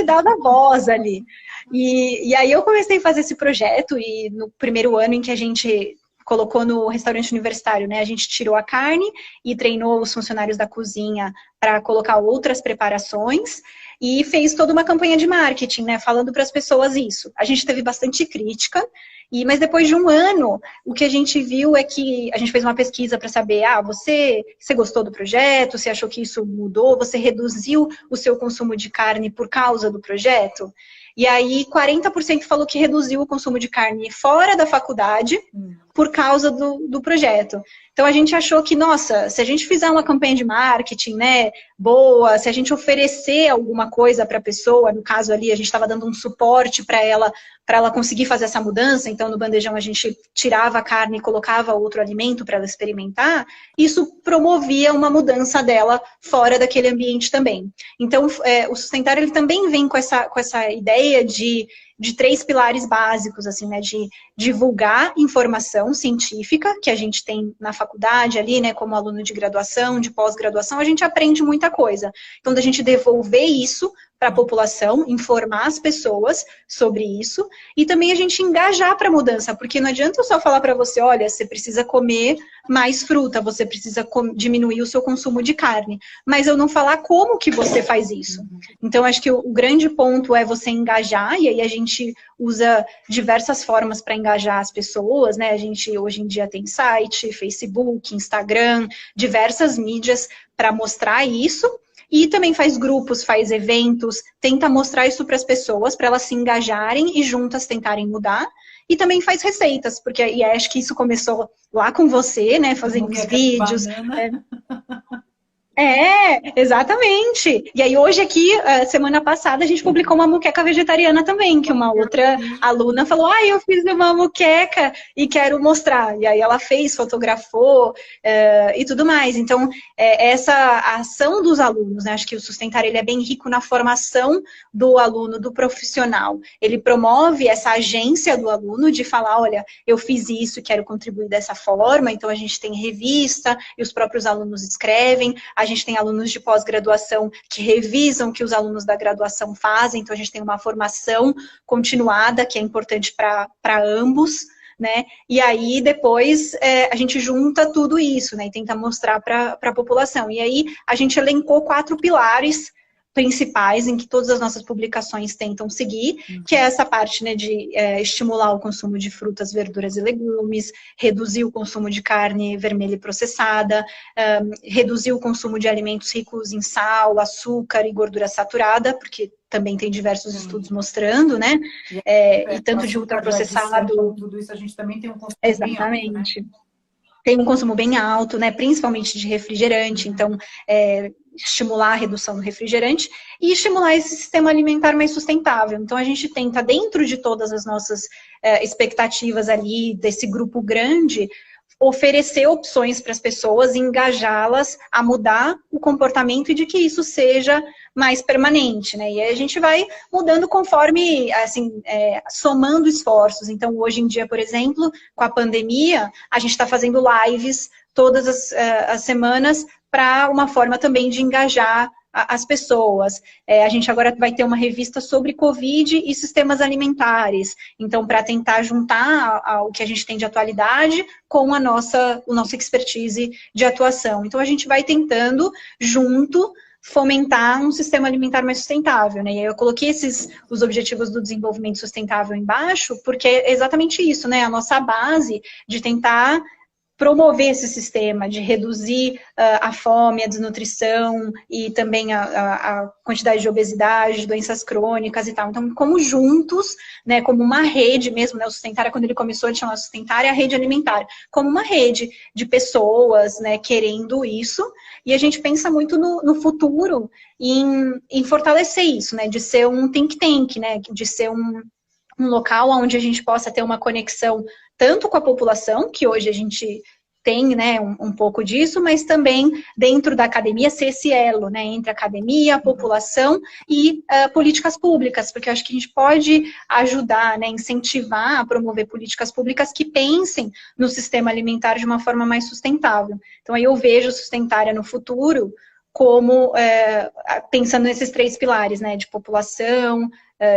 dava voz ali. E aí eu comecei a fazer esse projeto, e no primeiro ano em que a gente colocou no restaurante universitário, né, a gente tirou a carne e treinou os funcionários da cozinha para colocar outras preparações, e fez toda uma campanha de marketing, né, falando para as pessoas isso. A gente teve bastante crítica, mas depois de um ano, o que a gente viu é que a gente fez uma pesquisa para saber, você gostou do projeto, você achou que isso mudou, você reduziu o seu consumo de carne por causa do projeto? E aí 40% falou que reduziu o consumo de carne fora da faculdade por causa do projeto. Então a gente achou que, nossa, se a gente fizer uma campanha de marketing, né, boa, se a gente oferecer alguma coisa para a pessoa, no caso ali a gente estava dando um suporte para ela conseguir fazer essa mudança, então no bandejão a gente tirava a carne e colocava outro alimento para ela experimentar, isso promovia uma mudança dela fora daquele ambiente também. Então o Sustentário ele também vem com essa ideia de 3 pilares básicos, assim, né, de divulgar informação científica que a gente tem na faculdade ali, né, como aluno de graduação, de pós-graduação, a gente aprende muita coisa. Então, da gente devolver isso para a população, informar as pessoas sobre isso e também a gente engajar para a mudança, porque não adianta eu só falar para você, olha, você precisa comer mais fruta, você precisa diminuir o seu consumo de carne, mas eu não falar como que você faz isso. Então, acho que o grande ponto é você engajar, e aí a gente usa diversas formas para engajar as pessoas, né? A gente hoje em dia tem site, Facebook, Instagram, diversas mídias para mostrar isso. E também faz grupos, faz eventos, tenta mostrar isso para as pessoas, para elas se engajarem e juntas tentarem mudar. E também faz receitas, porque e acho que isso começou lá com você, né? Fazendo os vídeos. Exatamente. E aí hoje aqui, semana passada, a gente publicou uma moqueca vegetariana também, que uma outra aluna falou, eu fiz uma moqueca e quero mostrar. E aí ela fez, fotografou e tudo mais. Então, essa ação dos alunos, né? Acho que o Sustentar ele é bem rico na formação do aluno, do profissional. Ele promove essa agência do aluno de falar, olha, eu fiz isso, quero contribuir dessa forma. Então, a gente tem revista e os próprios alunos escrevem. A gente tem alunos de pós-graduação que revisam o que os alunos da graduação fazem, então a gente tem uma formação continuada, que é importante para ambos, né? E aí depois a gente junta tudo isso, né? E tenta mostrar para a população. E aí a gente elencou 4 pilares principais em que todas as nossas publicações tentam seguir, que é essa parte, né, de estimular o consumo de frutas, verduras e legumes, reduzir o consumo de carne vermelha e processada, reduzir o consumo de alimentos ricos em sal, açúcar e gordura saturada, porque também tem diversos estudos mostrando, né, e tanto de ultraprocessado... Tudo isso a gente também tem um consumo exatamente. bem alto, né? Tem um consumo bem alto, né, principalmente de refrigerante, então estimular a redução do refrigerante e estimular esse sistema alimentar mais sustentável. Então a gente tenta, dentro de todas as nossas expectativas ali, desse grupo grande, oferecer opções para as pessoas, engajá-las a mudar o comportamento e de que isso seja mais permanente, né? E aí a gente vai mudando conforme, assim, somando esforços. Então, hoje em dia, por exemplo, com a pandemia, a gente está fazendo lives todas as semanas para uma forma também de engajar as pessoas. A gente agora vai ter uma revista sobre Covid e sistemas alimentares. Então, para tentar juntar o que a gente tem de atualidade com o nosso expertise de atuação. Então, a gente vai tentando, junto, fomentar um sistema alimentar mais sustentável, né? E aí eu coloquei os objetivos do desenvolvimento sustentável embaixo, porque é exatamente isso, né? A nossa base de tentar promover esse sistema, de reduzir a fome, a desnutrição e também a quantidade de obesidade, de doenças crônicas e tal. Então, como juntos, né, como uma rede mesmo, né, o Sustentária, quando ele começou, ele chamava Sustentária a rede alimentar, como uma rede de pessoas, né, querendo isso, e a gente pensa muito no futuro em fortalecer isso, né, de ser um think tank, né, de ser um local onde a gente possa ter uma conexão tanto com a população, que hoje a gente tem, né, um pouco disso, mas também dentro da academia ser esse elo, né, entre a academia, a população e políticas públicas, porque eu acho que a gente pode ajudar, né, incentivar a promover políticas públicas que pensem no sistema alimentar de uma forma mais sustentável. Então aí eu vejo Sustentária no futuro como pensando nesses 3 pilares, né, de população,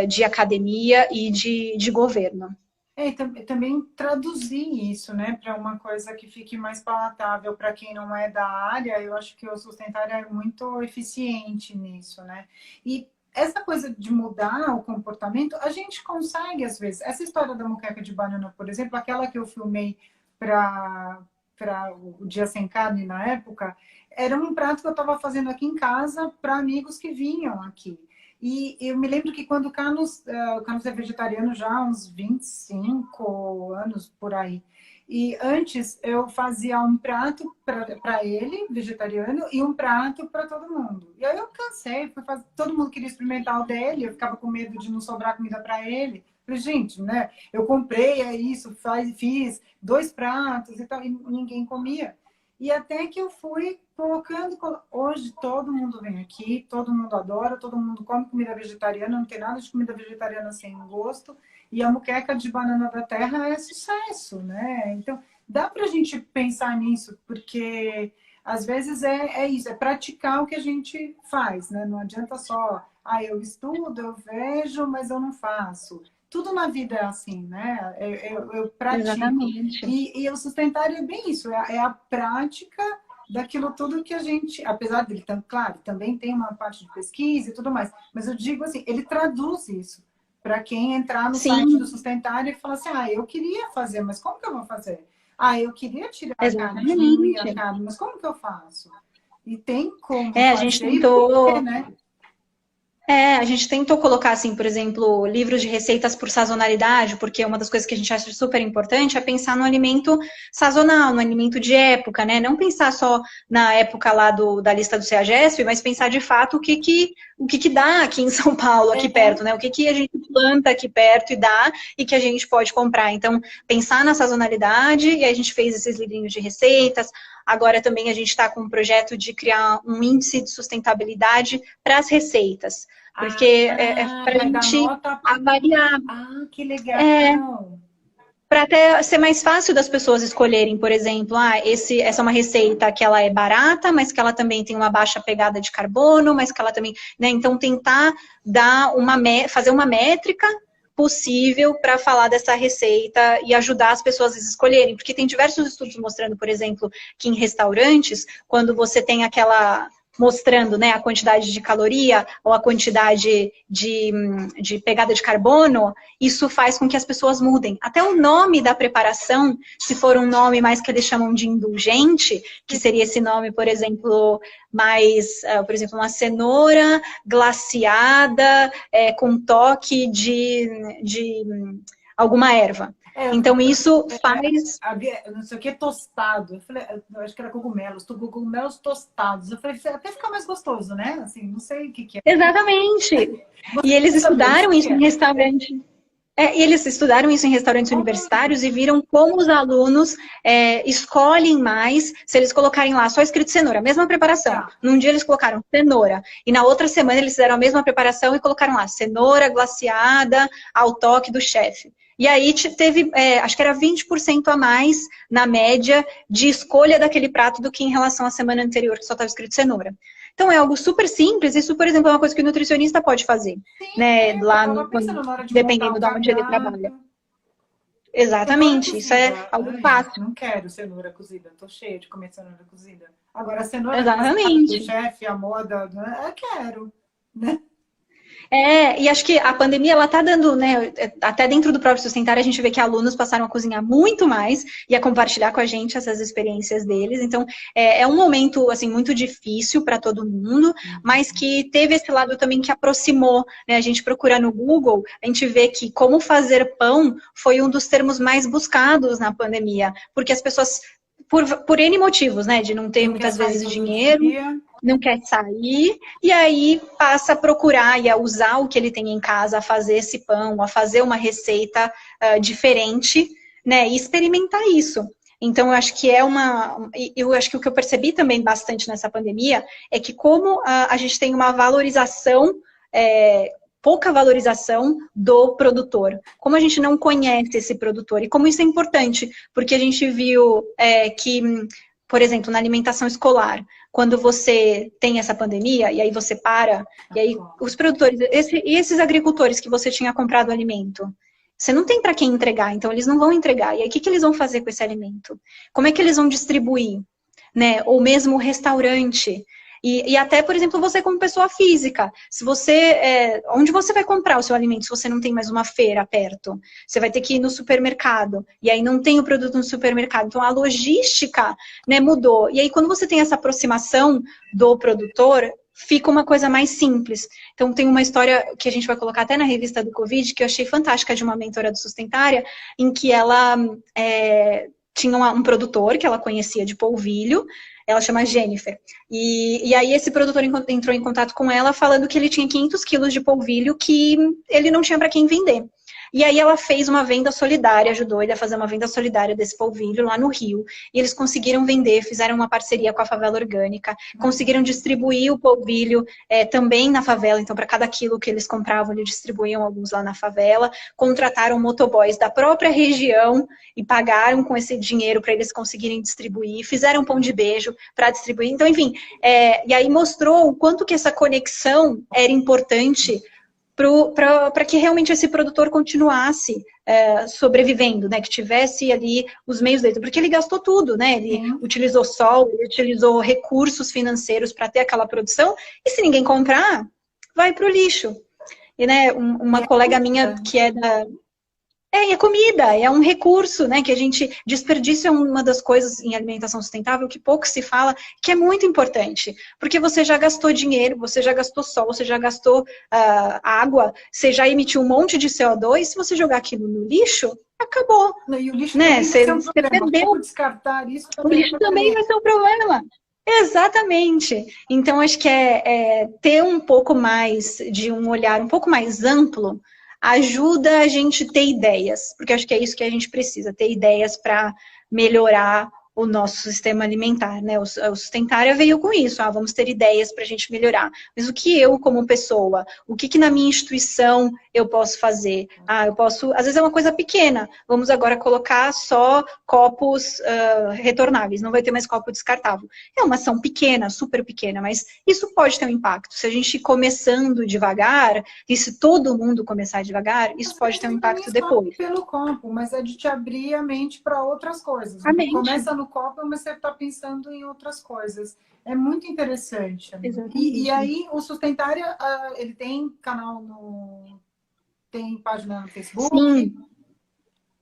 de academia e de governo. E também traduzir isso, né, para uma coisa que fique mais palatável para quem não é da área. Eu acho que o Sustentário é muito eficiente nisso, né? E essa coisa de mudar o comportamento, a gente consegue às vezes. Essa história da moqueca de banana, por exemplo, aquela que eu filmei para o Dia Sem Carne na época, era um prato que eu estava fazendo aqui em casa para amigos que vinham aqui. E eu me lembro que quando o Carlos é vegetariano já há uns 25 anos por aí. E antes eu fazia um prato para ele, vegetariano, e um prato para todo mundo. E aí eu cansei, todo mundo queria experimentar o dele, eu ficava com medo de não sobrar comida para ele. Falei, gente, né? Eu comprei, é isso, fiz 2 pratos e tal, e ninguém comia. E até que eu fui colocando. Hoje todo mundo vem aqui, todo mundo adora, todo mundo come comida vegetariana, não tem nada de comida vegetariana sem gosto. E a moqueca de banana da terra é sucesso, né? Então, dá para a gente pensar nisso, porque às vezes é isso, é praticar o que a gente faz, né? Não adianta só, eu estudo, eu vejo, mas eu não faço. Tudo na vida é assim, né? Eu pratico. Exatamente. E o sustentário é bem isso, é a prática daquilo tudo que a gente, apesar dele, claro, também tem uma parte de pesquisa e tudo mais, mas eu digo assim, ele traduz isso para quem entrar no site do Sim, Sustentário e falar assim, eu queria fazer, mas como que eu vou fazer? Eu queria tirar a carne, diminuir a exatamente. carne, mas como que eu faço? E tem como A gente fazer e por quê, tentou. né? A gente tentou colocar, assim, por exemplo, livros de receitas por sazonalidade, porque uma das coisas que a gente acha super importante é pensar no alimento sazonal, no alimento de época, né? Não pensar só na época lá da lista do CEAGESP, mas pensar de fato o que dá aqui em São Paulo, aqui perto, né? O que a gente planta aqui perto e dá e que a gente pode comprar. Então, pensar na sazonalidade, e aí a gente fez esses livrinhos de receitas. Agora também a gente está com um projeto de criar um índice de sustentabilidade para as receitas. Porque é para a Vai dar gente nota. avaliar, Que legal. para até ser mais fácil das pessoas escolherem, por exemplo, essa é uma receita que ela é barata, mas que ela também tem uma baixa pegada de carbono, mas que ela também, né? Então tentar fazer uma métrica possível para falar dessa receita e ajudar as pessoas a escolherem, porque tem diversos estudos mostrando, por exemplo, que em restaurantes, quando você tem mostrando, né, a quantidade de caloria ou a quantidade de pegada de carbono, isso faz com que as pessoas mudem. Até o nome da preparação, se for um nome mais que eles chamam de indulgente, que seria esse nome, por exemplo, por exemplo, uma cenoura glaciada com toque de alguma erva. Então, isso faz... Não sei o que, tostado. Eu falei, eu acho que era cogumelos tostados. Eu falei, até fica mais gostoso, né? Assim, não sei o que é. Exatamente. E eles estudaram isso em restaurante. E eles estudaram isso em restaurantes universitários e viram como os alunos escolhem mais se eles colocarem lá só escrito cenoura, a mesma preparação. Num dia eles colocaram cenoura e na outra semana eles fizeram a mesma preparação e colocaram lá cenoura glaciada ao toque do chefe. E aí teve, acho que era 20% a mais na média de escolha daquele prato do que em relação à semana anterior que só estava escrito cenoura. Então é algo super simples, isso, por exemplo, é uma coisa que o nutricionista pode fazer, né? Lá dependendo de onde ele trabalha. Exatamente, isso é algo fácil. Não quero cenoura cozida, tô cheia de comer cenoura cozida. Agora, cenoura Exatamente. do chefe, a moda, eu quero, né? E acho que a pandemia, ela tá dando, né, até dentro do próprio Sustentário, a gente vê que alunos passaram a cozinhar muito mais e a compartilhar com a gente essas experiências deles. Então, é um momento, assim, muito difícil para todo mundo, mas que teve esse lado também que aproximou, né? A gente procura no Google, a gente vê que como fazer pão foi um dos termos mais buscados na pandemia, porque as pessoas... Por N motivos, né? De não ter muitas vezes dinheiro, não quer sair, e aí passa a procurar e a usar o que ele tem em casa, a fazer esse pão, a fazer uma receita diferente, né? E experimentar isso. Então, eu acho que eu acho que o que eu percebi também bastante nessa pandemia é que como a gente tem uma valorização pouca valorização do produtor. Como a gente não conhece esse produtor e como isso é importante, porque a gente viu que, por exemplo, na alimentação escolar, quando você tem essa pandemia e aí você para, e aí os produtores, e esses agricultores que você tinha comprado alimento, você não tem para quem entregar, então eles não vão entregar. E aí o que eles vão fazer com esse alimento? Como é que eles vão distribuir? Né? Ou mesmo o restaurante. E até, por exemplo, você como pessoa física, se você, onde você vai comprar o seu alimento se você não tem mais uma feira perto? Você vai ter que ir no supermercado, e aí não tem o produto no supermercado. Então, a logística, né, mudou. E aí, quando você tem essa aproximação do produtor, fica uma coisa mais simples. Então, tem uma história que a gente vai colocar até na revista do Covid, que eu achei fantástica, de uma mentora do Sustentária, em que ela tinha um produtor que ela conhecia de polvilho, ela chama Jennifer. E aí esse produtor entrou em contato com ela falando que ele tinha 500 quilos de polvilho que ele não tinha para quem vender. E aí ela fez uma venda solidária, ajudou ele a fazer uma venda solidária desse polvilho lá no Rio. E eles conseguiram vender, fizeram uma parceria com a Favela Orgânica, conseguiram distribuir o polvilho também na favela. Então, para cada quilo que eles compravam, eles distribuíam alguns lá na favela. Contrataram motoboys da própria região e pagaram com esse dinheiro para eles conseguirem distribuir. Fizeram pão de beijo para distribuir. Então, enfim, e aí mostrou o quanto que essa conexão era importante para que realmente esse produtor continuasse sobrevivendo, né? Que tivesse ali os meios dele. Porque ele gastou tudo, né? Ele utilizou sol, ele utilizou recursos financeiros para ter aquela produção. E se ninguém comprar, vai para o lixo. E, né, uma colega minha que é da... e a comida é um recurso, né, que a gente... Desperdício é uma das coisas em alimentação sustentável que pouco se fala, que é muito importante. Porque você já gastou dinheiro, você já gastou sol, você já gastou água, você já emitiu um monte de CO2, se você jogar aquilo no lixo, acabou. E o lixo né? Você perdeu. Como descartar isso também o lixo também vai ser um problema. Exatamente. Então, acho que ter um pouco mais de um olhar um pouco mais amplo ajuda a gente ter ideias, porque acho que é isso que a gente precisa, ter ideias para melhorar o nosso sistema alimentar, né? O Sustentária veio com isso, vamos ter ideias para a gente melhorar. Mas o que eu, como pessoa, o que na minha instituição eu posso fazer? Eu posso, às vezes é uma coisa pequena, vamos agora colocar só copos retornáveis, não vai ter mais copo descartável. É uma ação pequena, super pequena, mas isso pode ter um impacto. Se a gente ir começando devagar, e se todo mundo começar devagar, isso pode ter um impacto depois. Pelo copo, mas é de te abrir a mente para outras coisas. Começa no copo, mas você está pensando em outras coisas. É muito interessante. E aí, o Sustentária, ele tem canal tem página no Facebook?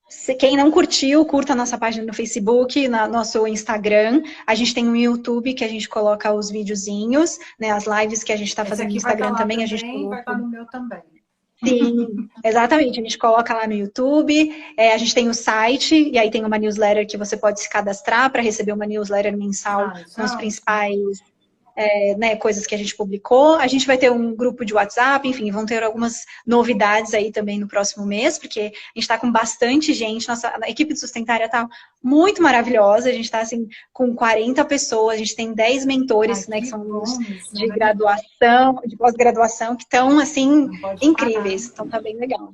Sim. Quem não curtiu, curta a nossa página no Facebook, no nosso Instagram. A gente tem um YouTube que a gente coloca os videozinhos, né? As lives que a gente está fazendo no Instagram também. A gente vai estar no meu também. Sim, exatamente. A gente coloca lá no YouTube, a gente tem o site, e aí tem uma newsletter que você pode se cadastrar para receber uma newsletter mensal com os principais coisas que a gente publicou. A gente vai ter um grupo de WhatsApp, enfim, vão ter algumas novidades aí também no próximo mês, porque a gente está com bastante gente, a equipe de Sustentária está muito maravilhosa, a gente está assim, com 40 pessoas, a gente tem 10 mentores, né, que são de graduação, de pós-graduação, que estão, assim, incríveis, então tá bem legal.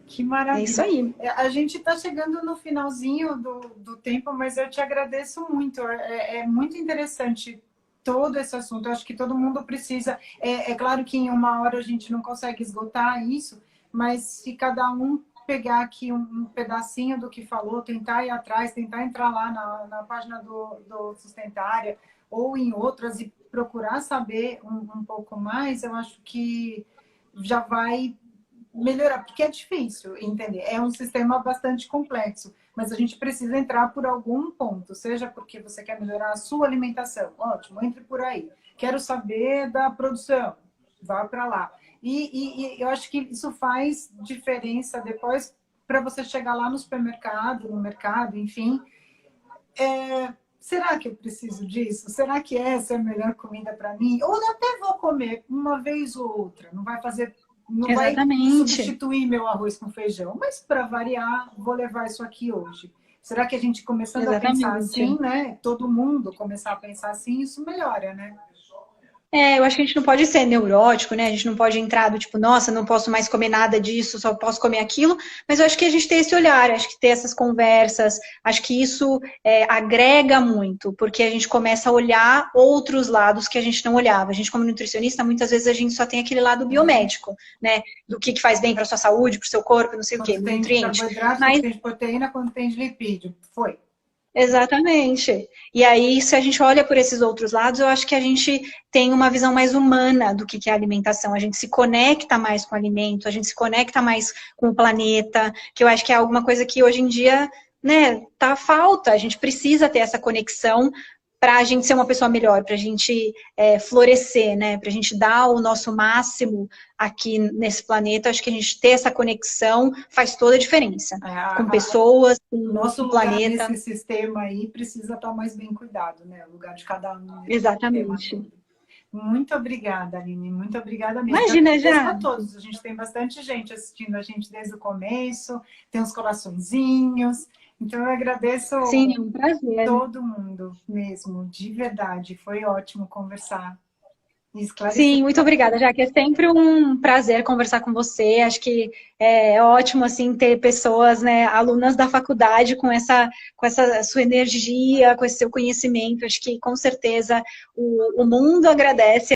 Que maravilha. É isso aí. A gente está chegando no finalzinho do tempo, mas eu te agradeço muito, é muito interessante todo esse assunto. Eu acho que todo mundo precisa. É claro que em uma hora a gente não consegue esgotar isso, mas se cada um pegar aqui um pedacinho do que falou, tentar ir atrás, tentar entrar lá na página do Sustentária ou em outras e procurar saber um pouco mais, eu acho que já vai melhorar, porque é difícil entender. É um sistema bastante complexo, mas a gente precisa entrar por algum ponto, seja porque você quer melhorar a sua alimentação, ótimo, entre por aí. Quero saber da produção, vá para lá. E eu acho que isso faz diferença depois para você chegar lá no supermercado, no mercado, enfim. Será que eu preciso disso? Será que essa é a melhor comida para mim? Ou até vou comer uma vez ou outra, não vai fazer... Não Exatamente. vai substituir meu arroz com feijão, mas para variar, vou levar isso aqui hoje. Será que a gente começando a pensar assim, né? Todo mundo começar a pensar assim, isso melhora, né? Eu acho que a gente não pode ser neurótico, né? A gente não pode entrar do tipo, nossa, não posso mais comer nada disso, só posso comer aquilo. Mas eu acho que a gente tem esse olhar, acho que ter essas conversas, acho que isso agrega muito, porque a gente começa a olhar outros lados que a gente não olhava. A gente, como nutricionista, muitas vezes a gente só tem aquele lado biomédico, né? Do que faz bem para a sua saúde, para o seu corpo, não sei o quê, nutriente. Quanto tem de proteína, quanto tem de lipídio. Foi. Exatamente. E aí, se a gente olha por esses outros lados, eu acho que a gente tem uma visão mais humana do que é a alimentação. A gente se conecta mais com o alimento, a gente se conecta mais com o planeta, que eu acho que é alguma coisa que hoje em dia, né, tá falta. A gente precisa ter essa conexão para a gente ser uma pessoa melhor, para a gente florescer, né? Para a gente dar o nosso máximo aqui nesse planeta. Acho que a gente ter essa conexão faz toda a diferença. Com pessoas, com o nosso o lugar planeta. nesse sistema aí precisa estar mais bem cuidado, né? O lugar de cada um. Exatamente. Muito obrigada, Aline. Muito obrigada mesmo. Imagina, já. A todos. A gente tem bastante gente assistindo a gente desde o começo. Tem uns coraçõezinhos. Então, eu agradeço Sim, é um prazer. todo mundo mesmo, de verdade. Foi ótimo conversar. Sim, muito obrigada, Jaque. É sempre um prazer conversar com você. Acho que é ótimo assim ter pessoas, né, alunas da faculdade com essa sua energia, com esse seu conhecimento. Acho que com certeza o mundo agradece.